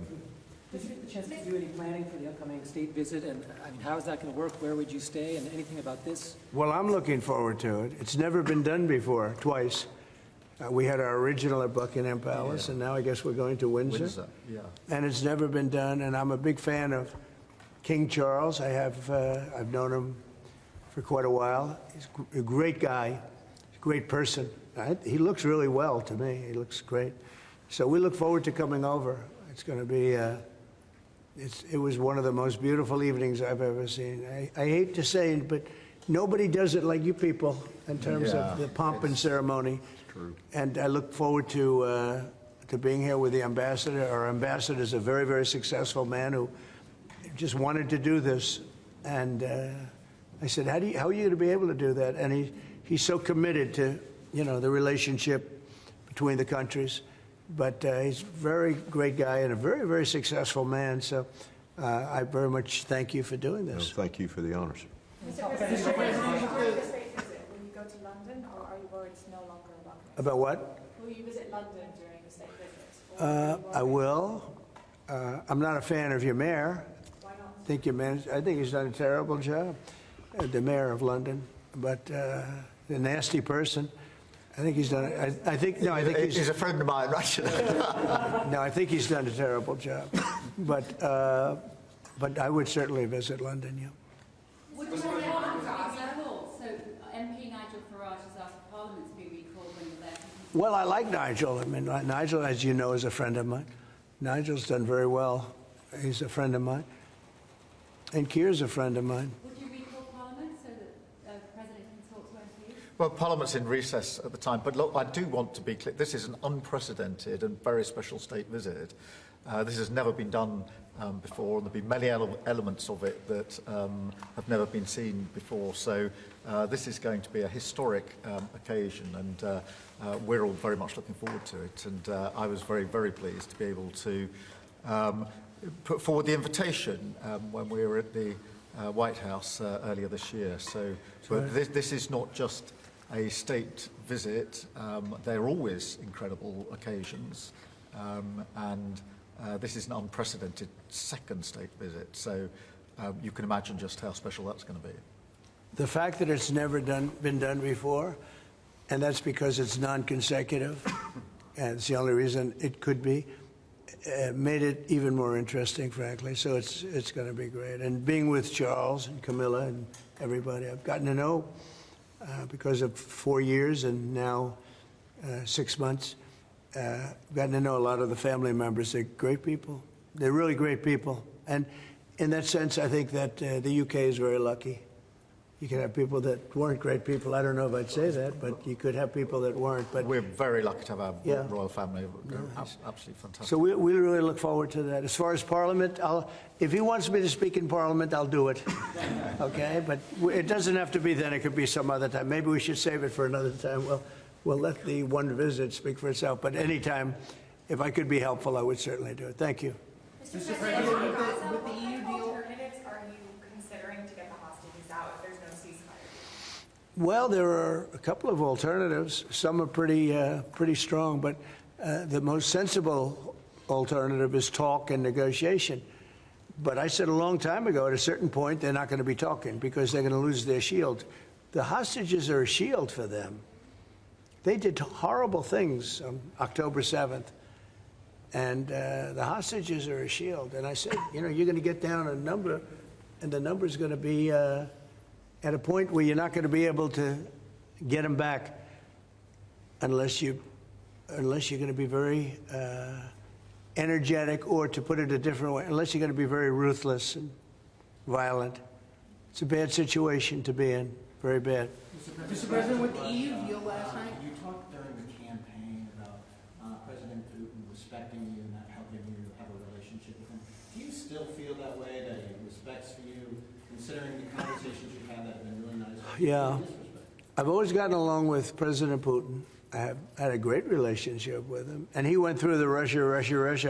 Did you get the chance to do any planning for the upcoming state visit? And I mean, how is that going to work? Where would you stay? And anything about this? Well, I'm looking forward to it. It's never been done before, twice. We had our original at Buckingham Palace, and now I guess we're going to Windsor. And it's never been done, and I'm a big fan of King Charles. I've known him for quite a while. He's a great guy, a great person. He looks really well to me. He looks great. So we look forward to coming over. It's going to be... It was one of the most beautiful evenings I've ever seen. I hate to say it, but nobody does it like you people in terms of the pomp and ceremony. True. And I look forward to being here with the ambassador. Our ambassador is a very, very successful man who just wanted to do this. And I said, how are you going to be able to do that? And he's so committed to, you know, the relationship between the countries. But he's a very great guy and a very, very successful man. So I very much thank you for doing this. No, thank you for the honors. Mr. President, will you go to London, or are you worried it's no longer About what? Will you visit London during the state visit? I will. I'm not a fan of your mayor. Why not? I think he's done a terrible job, the mayor of London. But the nasty person, I think he's done. I think He's a friend of mine, actually. no, I think he's done a terrible job. But I would certainly visit London. Yeah. Would you like Gaza? So MP Nigel Farage has asked Parliament to be recalled when you're there. Well, I like Nigel. I mean, Nigel, as you know, is a friend of mine. Nigel's done very well. He's a friend of mine. And Keir's a friend of mine. Would you recall Parliament so that the President can talk to MPs? Well, Parliament's in recess at the time, but look, I do want to be clear. This is an unprecedented and very special state visit. This has never been done before, and there'll be many elements of it that have never been seen before. So this is going to be a historic occasion, and we're all very much looking forward to it. And I was very, very pleased to be able to put forward the invitation when we were at the White House earlier this year. So, but this is not just a state visit. They're always incredible occasions, and this is an unprecedented second state visit. So you can imagine just how special that's going to be. The fact that it's never been done before, and that's because it's non-consecutive, and it's the only reason it could be, made it even more interesting, frankly. So it's going to be great. And being with Charles and Camilla and everybody I've gotten to know because of 4 years and now 6 months, gotten to know a lot of the family members. They're great people. They're really great people. And in that sense, I think that the UK is very lucky. You can have people that weren't great people. I don't know if I'd say that, but you could have people that weren't. But we're very lucky to have our Yeah. royal family. They're absolutely fantastic. So we really look forward to that. As far as Parliament, if he wants me to speak in Parliament, I'll do it. Okay? But it doesn't have to be then. It could be some other time. Maybe we should save it for another time. We'll let the one visit speak for itself. But anytime, if I could be helpful, I would certainly do it. Thank you. Mr. President, with the EU deal, what alternatives are you considering to get the hostages out if there's no ceasefire? Well, there are a couple of alternatives. Some are pretty strong, but the most sensible alternative is talk and negotiation. But I said a long time ago, at a certain point, they're not going to be talking because they're going to lose their shield. The hostages are a shield for them. They did horrible things on October 7th, and the hostages are a shield. And I said, you know, you're going to get down a number, and the number's going to be at a point where you're not going to be able to get them back unless you're going to be very energetic, or to put it a different way, unless you're going to be very ruthless and violent. It's a bad situation to be in, very bad. Mr. President, with the EU deal last night, You talked during the campaign about President Putin respecting you and not helping you have a relationship with him. Do you still feel that way, that he respects you, considering the conversations you've had that have been really nice? Yeah. I've always gotten along with President Putin. I have had a great relationship with him. And he went through the Russia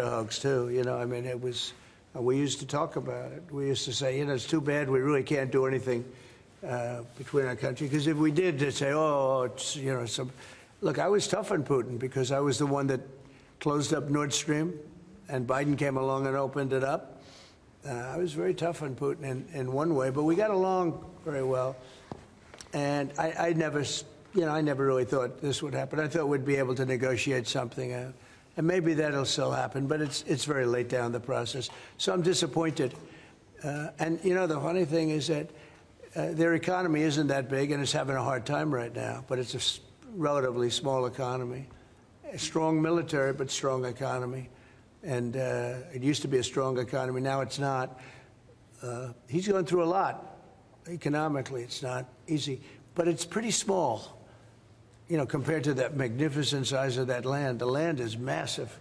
hoax, too. You know, I mean, it was, we used to talk about it. We used to say, you know, it's too bad we really can't do anything between our country. Because if we did, they'd say, oh, it's, you know, some. Look, I was tough on Putin because I was the one that closed up Nord Stream, and Biden came along and opened it up. I was very tough on Putin in one way, but we got along very well. And I never really thought this would happen. I thought we'd be able to negotiate something out. And maybe that'll still happen, but it's very late down the process. So I'm disappointed. And, you know, the funny thing is that their economy isn't that big, and it's having a hard time right now, but it's a relatively small economy. A strong military, but strong economy. And it used to be a strong economy. Now it's not. He's going through a lot. Economically, it's not easy. But it's pretty small, you know, compared to that magnificent size of that land. The land is massive.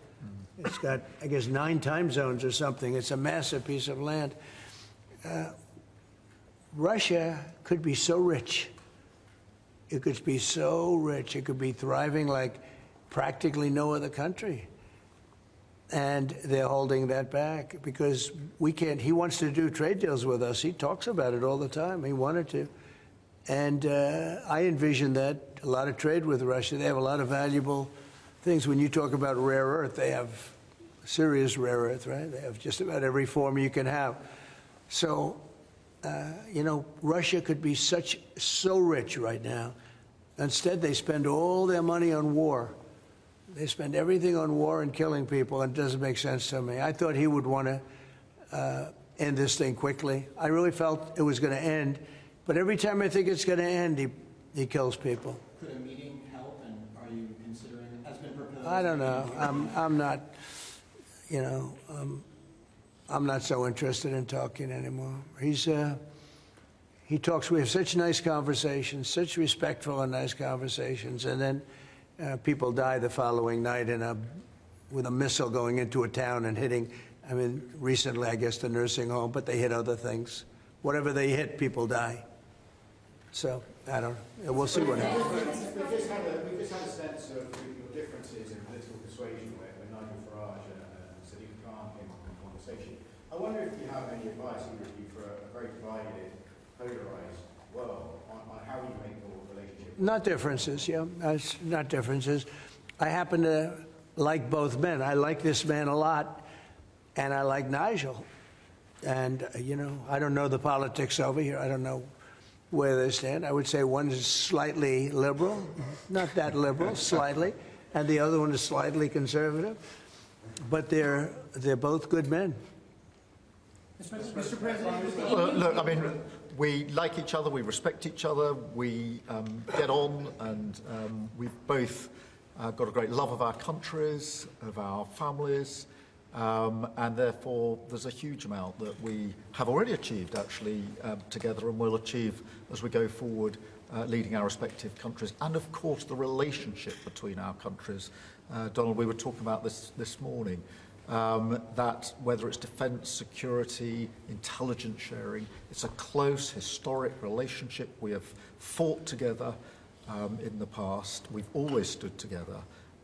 It's got, I guess, 9 time zones or something. It's a massive piece of land. Russia could be so rich. It could be so rich. It could be thriving like practically no other country. And they're holding that back because we can't. He wants to do trade deals with us. He talks about it all the time. He wanted to. And I envision that a lot of trade with Russia. They have a lot of valuable things. When you talk about rare earth, they have serious rare earth, right? They have just about every form you can have. So, you know, Russia could be so rich right now. Instead, they spend all their money on war. They spend everything on war and killing people, and it doesn't make sense to me. I thought he would want to end this thing quickly. I really felt it was going to end, but every time I think it's going to end, he kills people. Could a meeting help, and are you considering it? Has been proposed? I don't know. I'm not, you know, I'm not so interested in talking anymore. He talks, we have such nice conversations, such respectful and nice conversations, and then people die the following night with a missile going into a town and hitting, I mean, recently, I guess, the nursing home, but they hit other things. Whatever they hit, people die. So, I don't know. We'll see what happens. We've just had a sense of your differences in political persuasion when Nigel Farage and Sadiq Khan came up in conversation. I wonder if you have any advice, either of you, for a very divided, polarized world on how you make your relationship. Not differences, yeah. Not differences. I happen to like both men. I like this man a lot, and I like Nigel. And, you know, I don't know the politics over here. I don't know where they stand. I would say one is slightly liberal, not that liberal, slightly, and the other one is slightly conservative. But they're both good men. Mr. President, Look, I mean, we like each other, we respect each other, we get on, and we've both got a great love of our countries, of our families, and therefore there's a huge amount that we have already achieved, actually, together, and will achieve as we go forward, leading our respective countries, and of course the relationship between our countries. Donald, we were talking about this morning. That whether it's defence, security, intelligence sharing, it's a close historic relationship. We have fought together in the past. We've always stood together.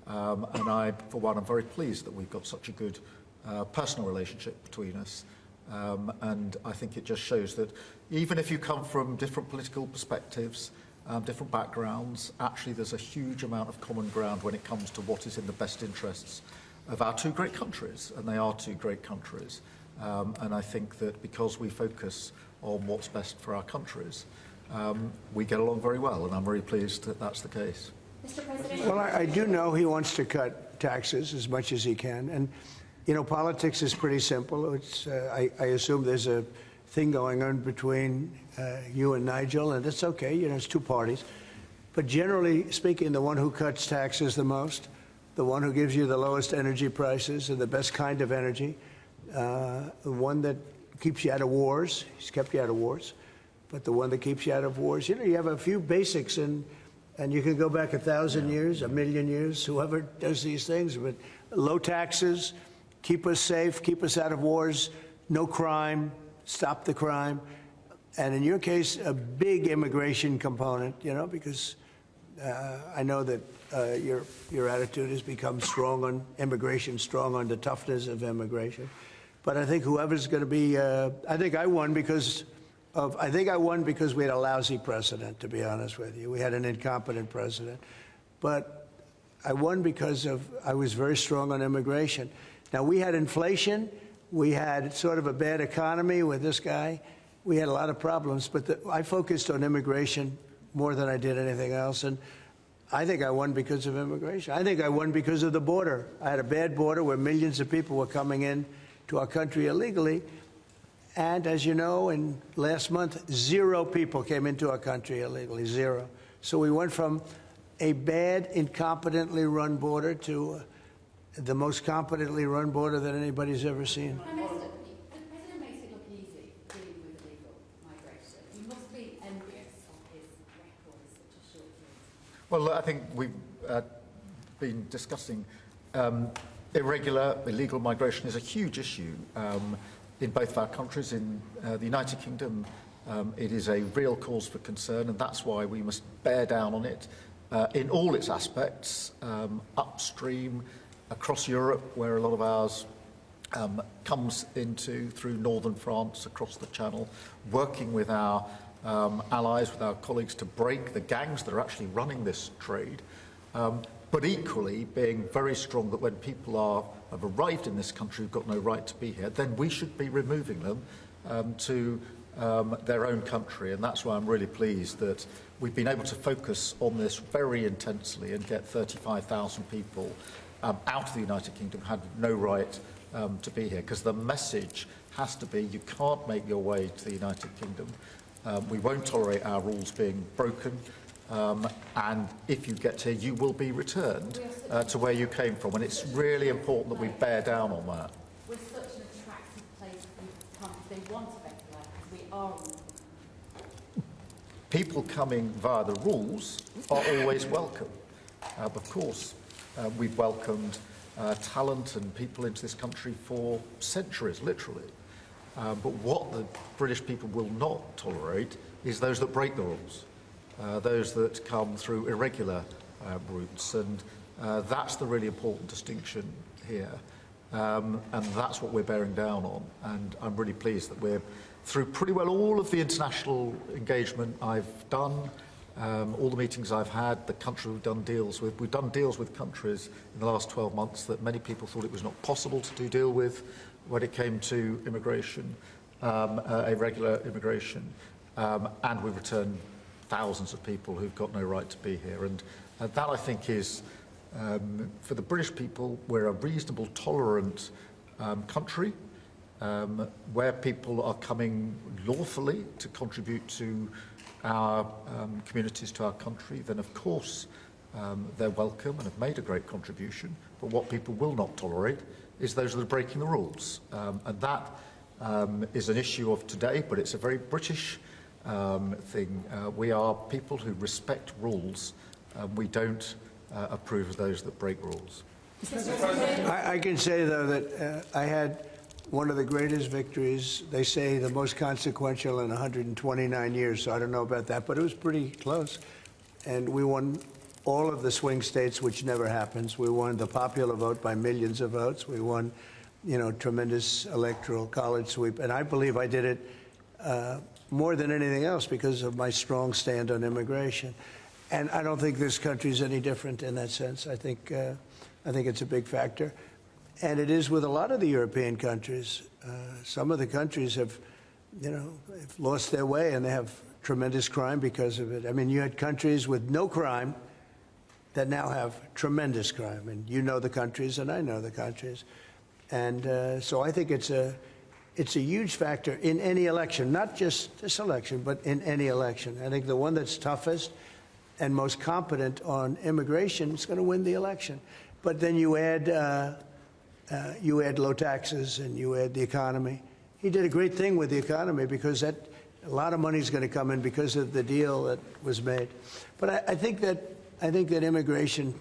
And I, for one, am very pleased that we've got such a good personal relationship between us. And I think it just shows that even if you come from different political perspectives, different backgrounds, actually there's a huge amount of common ground when it comes to what is in the best interests of our two great countries, and they are two great countries. And I think that because we focus on what's best for our countries, we get along very well, and I'm very pleased that that's the case. Mr. President. Well, I do know he wants to cut taxes as much as he can, and you know, politics is pretty simple. It's I assume there's a thing going on between you and Nigel, and it's okay. You know, it's two parties, but generally speaking, the one who cuts taxes the most, the one who gives you the lowest energy prices and the best kind of energy, the one that keeps you out of wars. He's kept you out of wars, but the one that keeps you out of wars. You know, you have a few basics, and you can go back 1,000 years, 1,000,000 years, whoever does these things, but low taxes, keep us safe, keep us out of wars, no crime, stop the crime. And in your case, a big immigration component, you know, because I know that your attitude has become strong on immigration, strong on the toughness of immigration. But I think whoever's going to be, I think I won because we had a lousy president, to be honest with you. We had an incompetent president. But I won because I was very strong on immigration. Now, we had inflation. We had sort of a bad economy with this guy. We had a lot of problems, but I focused on immigration more than I did anything else. And I think I won because of immigration. I think I won because of the border. I had a bad border where millions of people were coming in to our country illegally. And as you know, in last month, 0 people came into our country illegally, 0. So we went from a bad, incompetently run border to the most competently run border that anybody's ever seen. Prime Minister, the President makes it look easy dealing with illegal migration. You must be envious of his record in such a short period. Well, I think we've been discussing irregular, illegal migration is a huge issue in both of our countries. In the United Kingdom, it is a real cause for concern, and that's why we must bear down on it in all its aspects, upstream, across Europe, where a lot of ours comes into through northern France, across the Channel, working with our allies, with our colleagues, to break the gangs that are actually running this trade. But equally being very strong that when people have arrived in this country who've got no right to be here, then we should be removing them to their own country. And that's why I'm really pleased that we've been able to focus on this very intensely and get 35,000 people out of the United Kingdom who had no right to be here. Because the message has to be, you can't make your way to the United Kingdom. We won't tolerate our rules being broken. And if you get here, you will be returned to where you came from. And it's really important that we bear down on that. We're such an attractive place for people to come if they want a better life, because we are. People coming via the rules are always welcome. Of course, we've welcomed talent and people into this country for centuries, literally. But what the British people will not tolerate is those that break the rules. Those that come through irregular routes, and that's the really important distinction here, and that's what we're bearing down on. And I'm really pleased that we're through pretty well all of the international engagement I've done, all the meetings I've had, the countries we've done deals with. We've done deals with countries in the last 12 months that many people thought it was not possible to do deal with when it came to immigration, irregular immigration, and we've returned thousands of people who've got no right to be here. And that, I think, is, for the British people, we're a reasonable, tolerant country where people are coming lawfully to contribute to our communities, to our country. Then, of course, they're welcome and have made a great contribution. But what people will not tolerate is those that are breaking the rules. And that is an issue of today, but it's a very British thing. We are people who respect rules. We don't approve of those that break rules. I can say, though, that I had one of the greatest victories, they say the most consequential in 129 years, so I don't know about that, but it was pretty close. And we won all of the swing states, which never happens. We won the popular vote by millions of votes. We won, tremendous electoral college sweep. And I believe I did it more than anything else because of my strong stand on immigration. And I don't think this country is any different in that sense. I think it's a big factor. And it is with a lot of the European countries. Some of the countries have lost their way, and they have tremendous crime because of it. I mean, you had countries with no crime that now have tremendous crime. And you know the countries, and I know the countries. And so I think it's a huge factor in any election, not just this election, but in any election. I think the one that's toughest and most competent on immigration is going to win the election. But then you add low taxes and you add the economy. He did a great thing with the economy because a lot of money is going to come in because of the deal that was made. But I think that immigration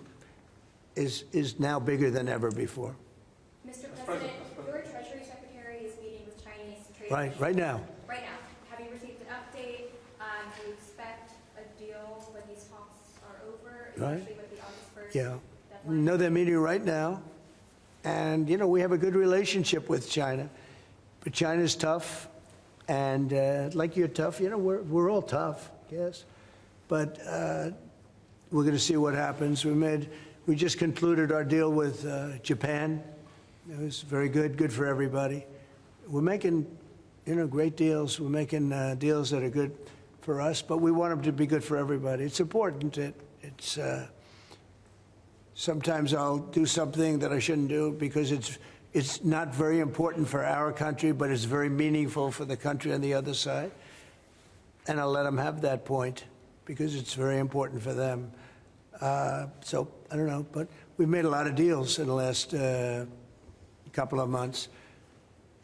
is now bigger than ever before. Mr. President, your Treasury Secretary is meeting with Chinese trade Right now. Right now. Have you received an update? Do you expect a deal when these talks are over, especially with the August 1st deadline? No, they're meeting right now. And, we have a good relationship with China. But China's tough. And like you're tough, we're all tough, yes. But we're going to see what happens. We just concluded our deal with Japan. It was very good for everybody. We're making, great deals. We're making deals that are good for us, but we want them to be good for everybody. It's important. It's sometimes I'll do something that I shouldn't do because it's not very important for our country, but it's very meaningful for the country on the other side. And I'll let them have that point because it's very important for them. So I don't know, but we've made a lot of deals in the last couple of months.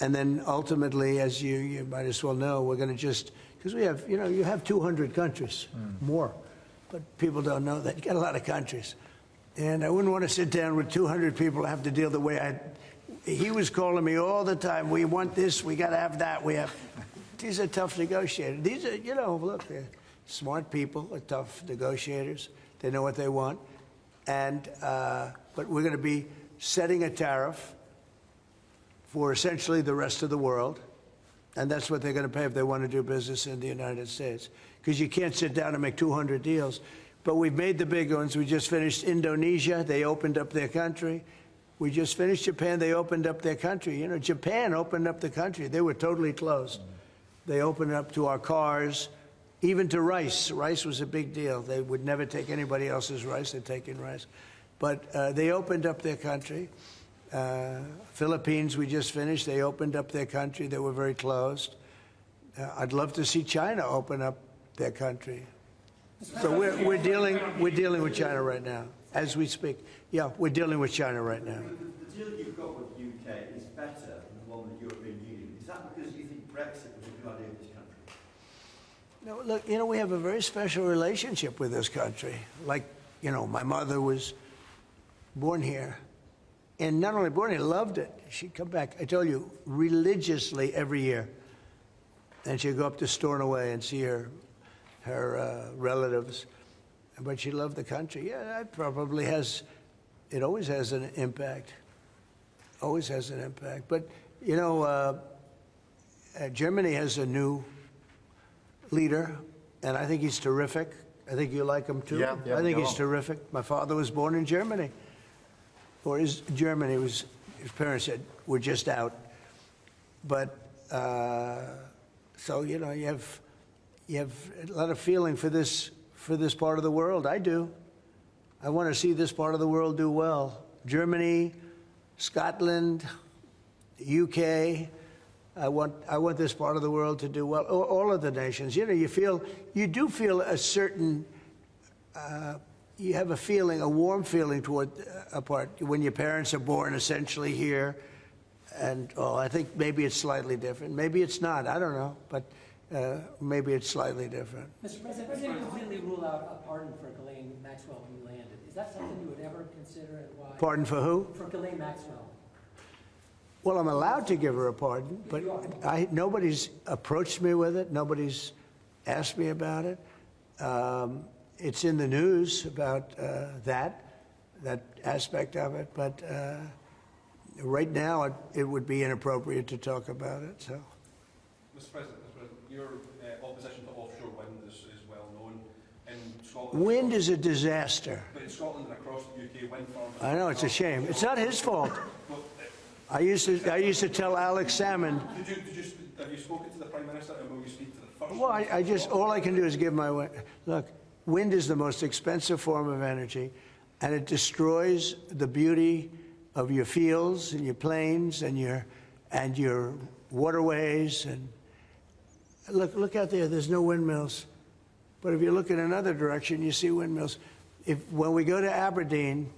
And then ultimately, as you might as well know, we're going to just, because we have, you have 200 countries, more, but people don't know that. You got a lot of countries. And I wouldn't want to sit down with 200 people and have to deal the way he was calling me all the time. We want this, we got to have that. These are tough negotiators. These are, look, they're smart people, they're tough negotiators. They know what they want. And, but we're going to be setting a tariff for essentially the rest of the world. And that's what they're going to pay if they want to do business in the United States. Because you can't sit down and make 200 deals. But we've made the big ones. We just finished Indonesia. They opened up their country. We just finished Japan. They opened up their country. You know, Japan opened up the country. They were totally closed. They opened up to our cars, even to rice. Rice was a big deal. They would never take anybody else's rice. They'd take in rice. But they opened up their country. Philippines, we just finished. They opened up their country. They were very closed. I'd love to see China open up their country. So we're dealing with China right now, as we speak. Yeah, we're dealing with China right now. The deal you've got with the UK is better than the one with the European Union. Is that because you think Brexit was a good idea for this country? No, look, you know, we have a very special relationship with this country. Like, you know, my mother was born here. And not only born here, loved it. She'd come back, I told you, religiously every year. And she'd go up to Stornoway and see her relatives. But she loved the country. Yeah, that probably has, it always has an impact. Always has an impact. But, you know, Germany has a new leader, and I think he's terrific. I think you like him too. Yeah, I think he's terrific. My father was born in Germany. Or his parents said, we're just out. But, so, you know, you have a lot of feeling for this part of the world. I do. I want to see this part of the world do well. Germany, Scotland, UK. I want this part of the world to do well. All of the nations. You know, you do feel a certain, you have a feeling, a warm feeling toward a part when your parents are born essentially here. And I think maybe it's slightly different.Maybe it's not. I don't know. But maybe it's slightly different. Mr. President, the President completely ruled out a pardon for Ghislaine Maxwell when you landed. Is that something you would ever consider, and why? Pardon for who? For Ghislaine Maxwell. Well, I'm allowed to give her a pardon, but nobody's approached me with it. Nobody's asked me about it. It's in the news about that aspect of it, but right now it would be inappropriate to talk about it. So, Mr. President, your opposition to offshore wind is well known. In Scotland, wind is a disaster. But in Scotland and across the UK, wind farms. I know, it's a shame. It's not his fault. I used to tell Alex Salmon. Have you spoken to the Prime Minister, and will you speak to the First? Well, all I can do is give my look. Wind is the most expensive form of energy, and it destroys the beauty of your fields and your plains and your waterways. And look out there. There's no windmills, but if you look in another direction, you see windmills. When we go to Aberdeen,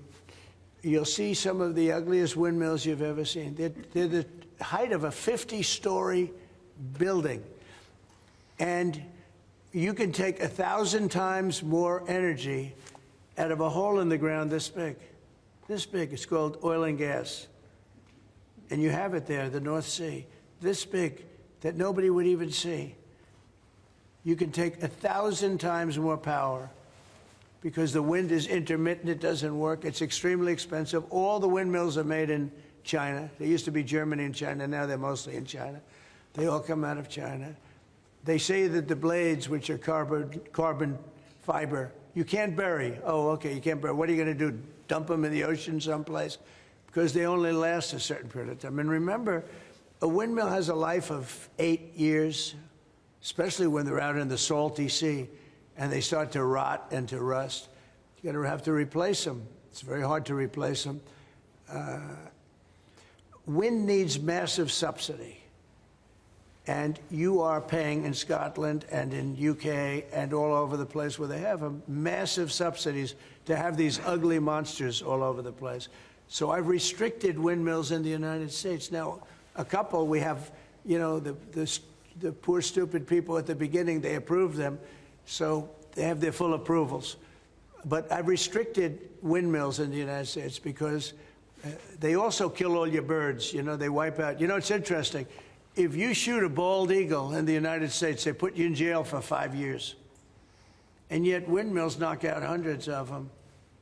you'll see some of the ugliest windmills you've ever seen. They're the height of a 50-story building, and you can take 1,000 times more energy out of a hole in the ground this big. This big. It's called oil and gas. And you have it there, the North Sea. This big, that nobody would even see. You can take 1,000 times more power because the wind is intermittent. It doesn't work. It's extremely expensive. All the windmills are made in China. They used to be Germany and China. Now they're mostly in China. They all come out of China. They say that the blades, which are carbon fiber, you can't bury. Oh, okay, you can't bury. What are you going to do, dump them in the ocean someplace? Because they only last a certain period of time. And remember, a windmill has a life of 8 years, especially when they're out in the salty sea, and they start to rot and to rust. You're going to have to replace them. It's very hard to replace them. Wind needs massive subsidy. And you are paying in Scotland and in UK and all over the place where they have massive subsidies to have these ugly monsters all over the place. So I've restricted windmills in the United States. Now, a couple, we have, you know, the poor, stupid people at the beginning, they approved them, so they have their full approvals. But I've restricted windmills in the United States because they also kill all your birds. You know, they wipe out. You know, it's interesting. If you shoot a bald eagle in the United States, they put you in jail for 5 years. And yet windmills knock out hundreds of them.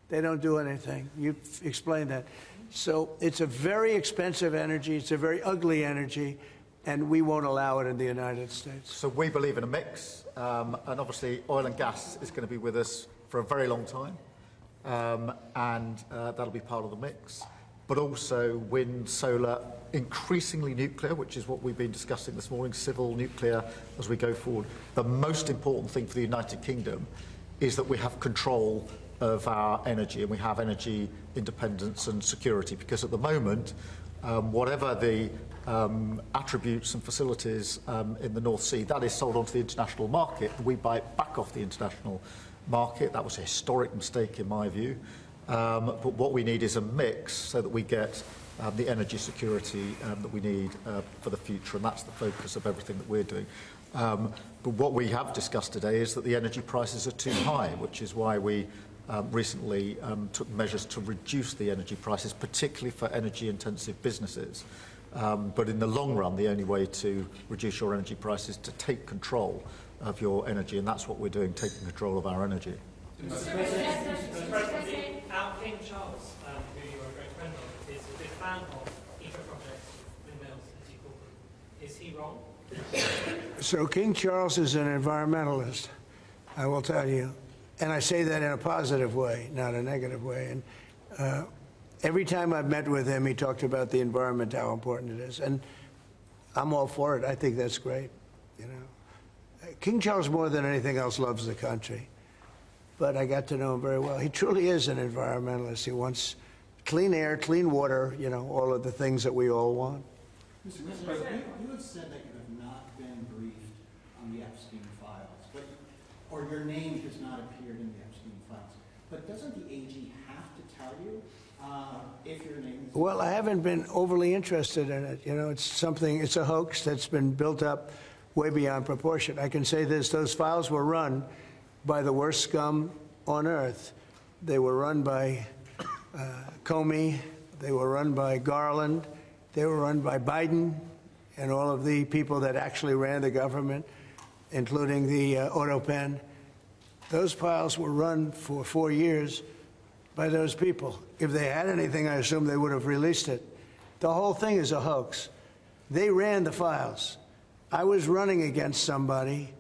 They don't do anything. You explained that. So it's a very expensive energy. It's a very ugly energy. and we won't allow it in the United States. So we believe in a mix, and obviously oil and gas is going to be with us for a very long time, and that'll be part of the mix. But also wind, solar, increasingly nuclear, which is what we've been discussing this morning, civil nuclear as we go forward. The most important thing for the United Kingdom is that we have control of our energy, and we have energy independence and security, because at the moment, whatever the attributes and facilities in the North Sea, that is sold onto the international market. We buy it back off the international market. That was a historic mistake in my view. But what we need is a mix so that we get the energy security that we need for the future, and that's the focus of everything that we're doing. But what we have discussed today is that the energy prices are too high, which is why we recently took measures to reduce the energy prices, particularly for energy-intensive businesses. But in the long run, the only way to reduce your energy prices is to take control of your energy, and that's what we're doing, taking control of our energy. Our King Charles, who you are a great friend of, is a big fan of eco projects, windmills, as you call them. Is he wrong? So King Charles is an environmentalist, I will tell you. And I say that in a positive way, not a negative way. And every time I've met with him, he talked about the environment, how important it is. And I'm all for it. I think that's great, you know. King Charles, more than anything else, loves the country. But I got to know him very well. He truly is an environmentalist. He wants clean air, clean water, you know, all of the things that we all want. Mr. President, you have said that you have not been briefed on the Epstein files, or your name has not appeared in the Epstein files. But doesn't the AG have to tell you if your name is... Well, I haven't been overly interested in it. You know, it's a hoax that's been built up way beyond proportion. I can say this, those files were run by the worst scum on earth. They were run by Comey, they were run by Garland, they were run by Biden and all of the people that actually ran the government, including the auto pen. Those files were run for 4 years by those people. If they had anything, I assume they would have released it. The whole thing is a hoax. They ran the files. I was running against somebody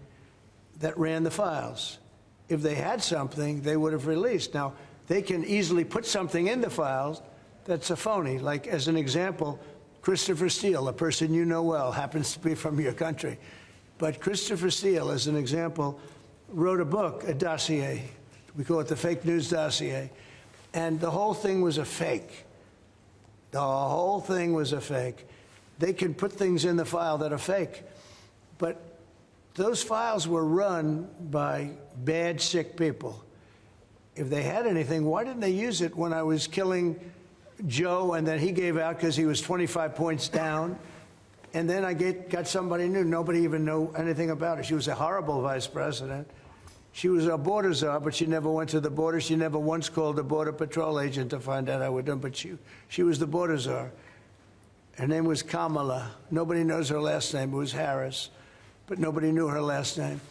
that ran the files. If they had something, they would have released. Now, they can easily put something in the files that's a phony. Like, as an example, Christopher Steele, a person you know well, happens to be from your country. But Christopher Steele, as an example, wrote a book, a dossier. We call it the fake news dossier. And the whole thing was a fake. The whole thing was a fake. They can put things in the file that are fake. But those files were run by bad, sick people. If they had anything, why didn't they use it when I was killing Joe and then he gave out because he was 25 points down? And then I got somebody new. Nobody even knew anything about it. She was a horrible vice president. She was a border czar, but she never went to the border. She never once called a border patrol agent to find out how we're doing, but she was the border czar. Her name was Kamala. Nobody knows her last name. It was Harris, but nobody knew her last name.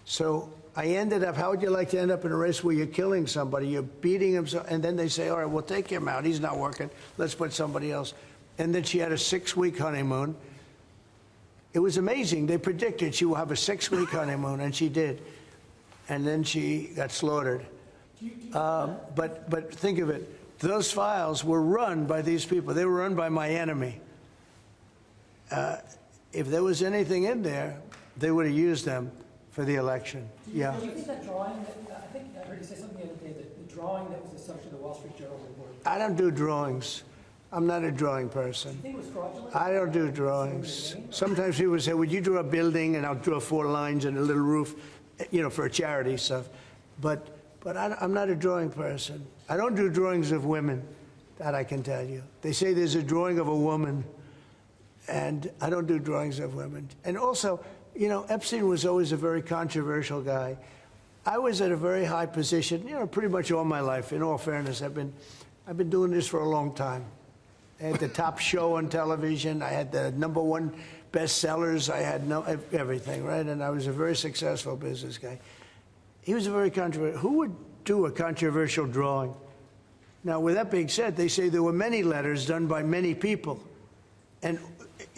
So I ended up, how would you like to end up in a race where you're killing somebody, you're beating him, and then they say, all right, we'll take him out. He's not working. Let's put somebody else. And then she had a 6-week honeymoon. It was amazing. They predicted she will have a 6-week honeymoon, and she did. And then she got slaughtered. But think of it. Those files were run by these people. They were run by my enemy. If there was anything in there, they would have used them for the election. Yeah. Do you think that drawing, I think I heard you say something the other day, that the drawing that was the subject of the Wall Street Journal report. I don't do drawings. I'm not a drawing person. Do you think it was fraudulent? I don't do drawings. Sometimes people say, would you draw a building? And I'll draw 4 lines and a little roof, you know, for a charity stuff. But I'm not a drawing person. I don't do drawings of women, that I can tell you. They say there's a drawing of a woman, and I don't do drawings of women. And also, you know, Epstein was always a very controversial guy. I was at a very high position, you know, pretty much all my life. In all fairness, I've been doing this for a long time. I had the top show on television. I had the #1 bestsellers. I had everything, right? And I was a very successful business guy. He was a very controversial. Who would do a controversial drawing? Now, with that being said, they say there were many letters done by many people. And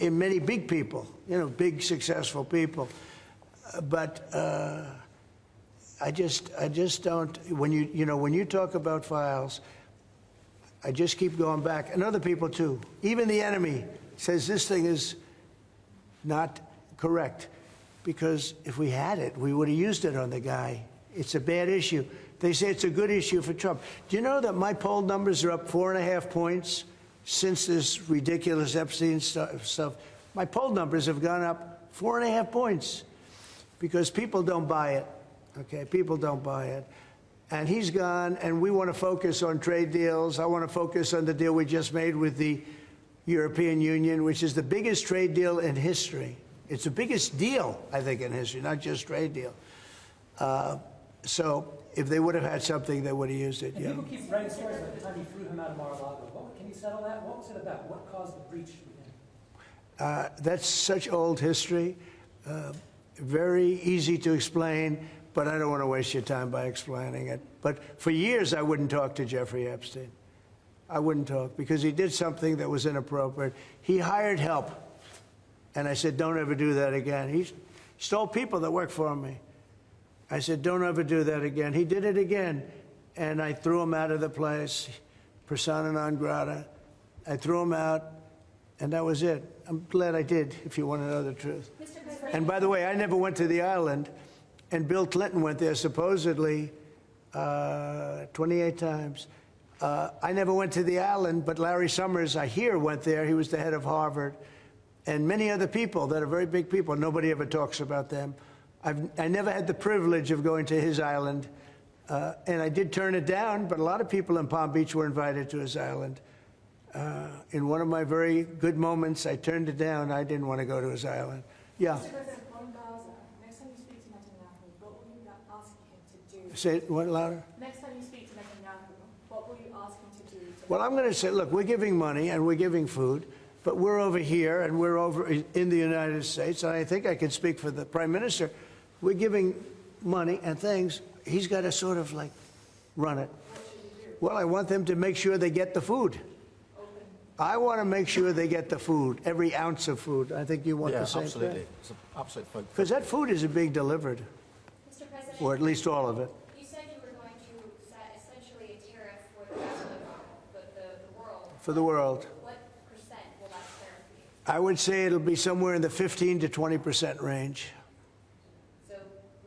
in many big people, you know, big successful people. But I just don't. When you talk about files, I just keep going back, and other people too. Even the enemy says this thing is not correct, because if we had it, we would have used it on the guy. It's a bad issue. They say it's a good issue for Trump. Do you know that my poll numbers are up 4.5 points since this ridiculous Epstein stuff? My poll numbers have gone up 4.5 points because people don't buy it. Okay, people don't buy it. And he's gone, and we want to focus on trade deals. I want to focus on the deal we just made with the European Union, which is the biggest trade deal in history. It's the biggest deal, I think, in history, not just trade deal. So if they would have had something, they would have used it. And Yeah. people keep writing stories about the time he threw him out of Mar-a-Lago. Can you settle that? What was it about? What caused the breach with him? That's such old history. Very easy to explain, but I don't want to waste your time by explaining it. But for years, I wouldn't talk to Jeffrey Epstein. I wouldn't talk because he did something that was inappropriate. He hired help. And I said, don't ever do that again. He stole people that worked for me. I said, don't ever do that again. He did it again. And I threw him out of the place, persona non grata. I threw him out, and that was it. I'm glad I did, if you want to know the truth. And by the way, I never went to the island, and Bill Clinton went there supposedly 28 times. I never went to the island, but Larry Summers, I hear, went there. He was the head of Harvard. And many other people that are very big people. Nobody ever talks about them. I never had the privilege of going to his island. And I did turn it down, but a lot of people in Palm Beach were invited to his island. In one of my very good moments, I turned it down. I didn't want to go to his island. Yeah. Mr. President, on Gaza, next time you speak to Netanyahu, what will you ask him to do? Say it louder. Next time you speak to Netanyahu, what will you ask him to do? Well, I'm going to say, look, we're giving money and we're giving food, but we're over here and we're over in the United States, and I think I can speak for the Prime Minister. We're giving money and things. He's got to sort of like run it. What should you do? Well, I want them to make sure they get the food. I want to make sure they get the food, every ounce of food. I think you want the same absolutely. thing. It's an absolute focus. Because that food isn't being delivered, Mr. President, or at least all of it. you said you were going to set essentially a tariff for the rest of the world. For the world. What percent will that tariff be? I would say it'll be somewhere in the 15 to 20% range. So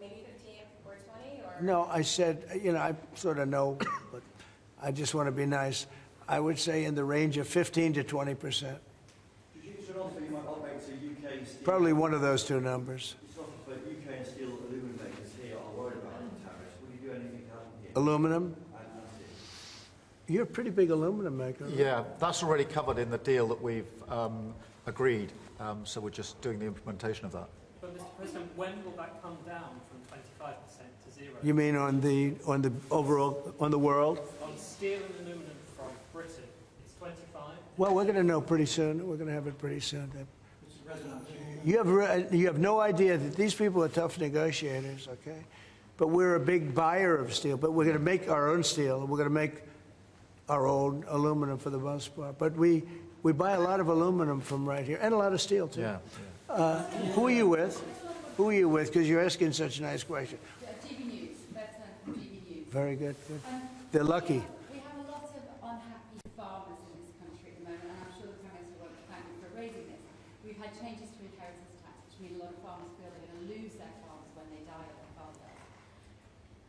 maybe 15 or 20, or? No, I said, I sort of know, but I just want to be nice. I would say in the range of 15 to 20%. Probably one of those two numbers. UK and steel aluminum makers here are worried about tariffs. Will you do anything to help here? Aluminum? You're a pretty big aluminum maker. Yeah, that's already covered in the deal that we've agreed. So we're just doing the implementation of that. But Mr. President, when will that come down from 25% to zero? You mean on the overall, on the world? On steel and aluminum from Britain, it's 25. Well, we're going to know pretty soon. We're going to have it pretty soon. You have no idea that these people are tough negotiators, okay? But we're a big buyer of steel. But we're going to make our own steel. We're going to make our own aluminum for the most part. But we buy a lot of aluminum from right here, and a lot of steel too. Yeah. Who are you with? Who are you with? Because you're asking such a nice question. GB News, that's from GB News. Very good. Good. They're lucky. We have a lot of unhappy farmers in this country at the moment, and I'm sure the Prime Minister won't thank me for raising this. We've had changes to inheritance tax, which mean a lot of farmers feel they're going to lose their farms when they die at their farm death.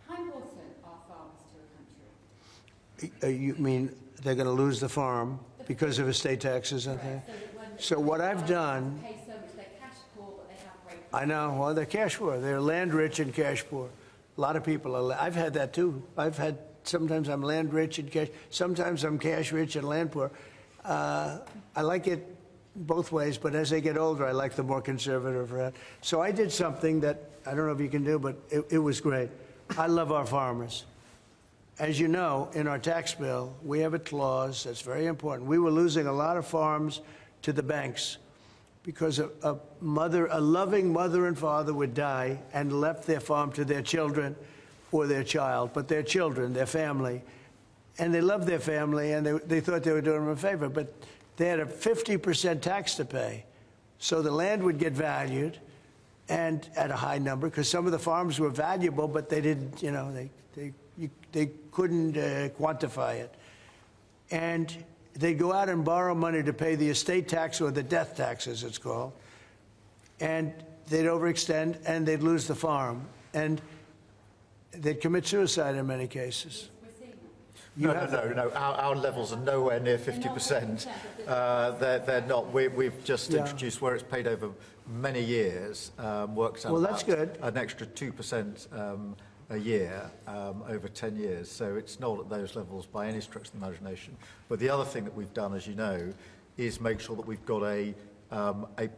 How important are farmers to a country? You mean they're going to lose the farm because of estate taxes and things? So what I've done, Pay so much, they're cash poor, but they have great. I know, well, they're cash poor. They're land rich and cash poor. A lot of people are, I've had that too. Sometimes I'm land rich and cash, sometimes I'm cash rich and land poor. I like it both ways, but as they get older, I like the more conservative route. So I did something that I don't know if you can do, but it was great. I love our farmers. As you know, in our tax bill, we have a clause that's very important. We were losing a lot of farms to the banks because a loving mother and father would die and left their farm to their children or their child, but their children, their family. And they loved their family, and they thought they were doing them a favor, but they had a 50% tax to pay So the land would get valued, and at a high number, because some of the farms were valuable, but they didn't, you know, they couldn't quantify it. And they'd go out and borrow money to pay the estate tax, or the death tax, as it's called, and they'd overextend, and they'd lose the farm, and they'd commit suicide in many cases. No. Our levels are nowhere near 50%. They're not. We've just introduced where it's paid over many years. Works out Well, that's about good. an extra 2% a year over 10 years. So it's not at those levels by any stretch of the imagination. But the other thing that we've done, as you know, is make sure that we've got a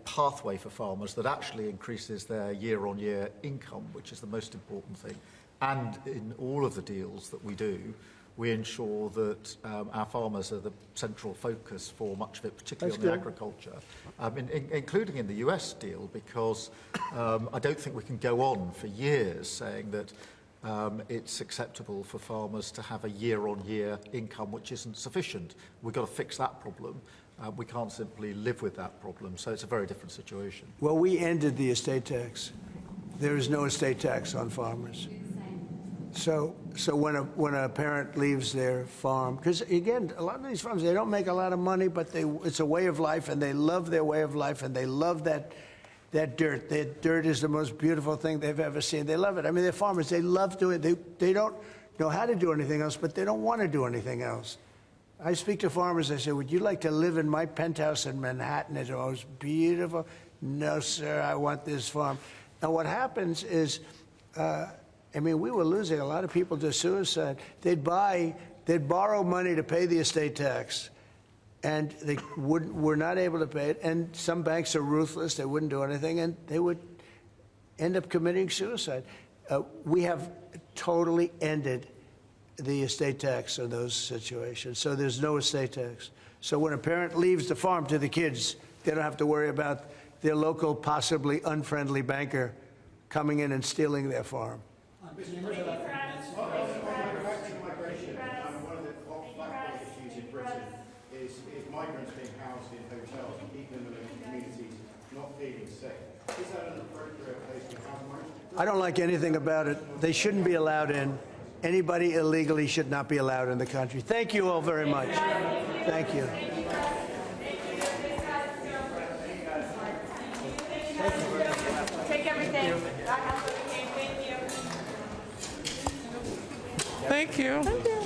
pathway for farmers that actually increases their year-on-year income, which is the most important thing. And in all of the deals that we do, we ensure that our farmers are the central focus for much of it, particularly on the agriculture, including in the US deal, because I don't think we can go on for years saying that it's acceptable for farmers to have a year-on-year income which isn't sufficient. We've got to fix that problem. We can't simply live with that problem, so it's a very different situation. Well, we ended the estate tax. There is no estate tax on farmers. So when a parent leaves their farm, because again, a lot of these farms, they don't make a lot of money, but it's a way of life, and they love their way of life, and they love that dirt. That dirt is the most beautiful thing they've ever seen. They love it. I mean, they're farmers. They love doing it. They don't know how to do anything else, but they don't want to do anything else. I speak to farmers. I say, would you like to live in my penthouse in Manhattan? It's the most beautiful. No, sir, I want this farm. And what happens is, I mean, we were losing a lot of people to suicide. They'd borrow money to pay the estate tax, and they were not able to pay it. And some banks are ruthless; they wouldn't do anything, and they would end up committing suicide. We have totally ended the estate tax in those situations, so there's no estate tax. So when a parent leaves the farm to the kids, they don't have to worry about their local, possibly unfriendly banker coming in and stealing their farm. Back to migration, one of the hot flashpoint issues in Britain is migrants being housed in hotels and people in the local communities not feeling safe. Is that an appropriate place to house migrants? I don't like anything about it. They shouldn't be allowed in. Anybody illegally should not be allowed in the country. Thank you all very much. Thank you. Take everything. Thank you.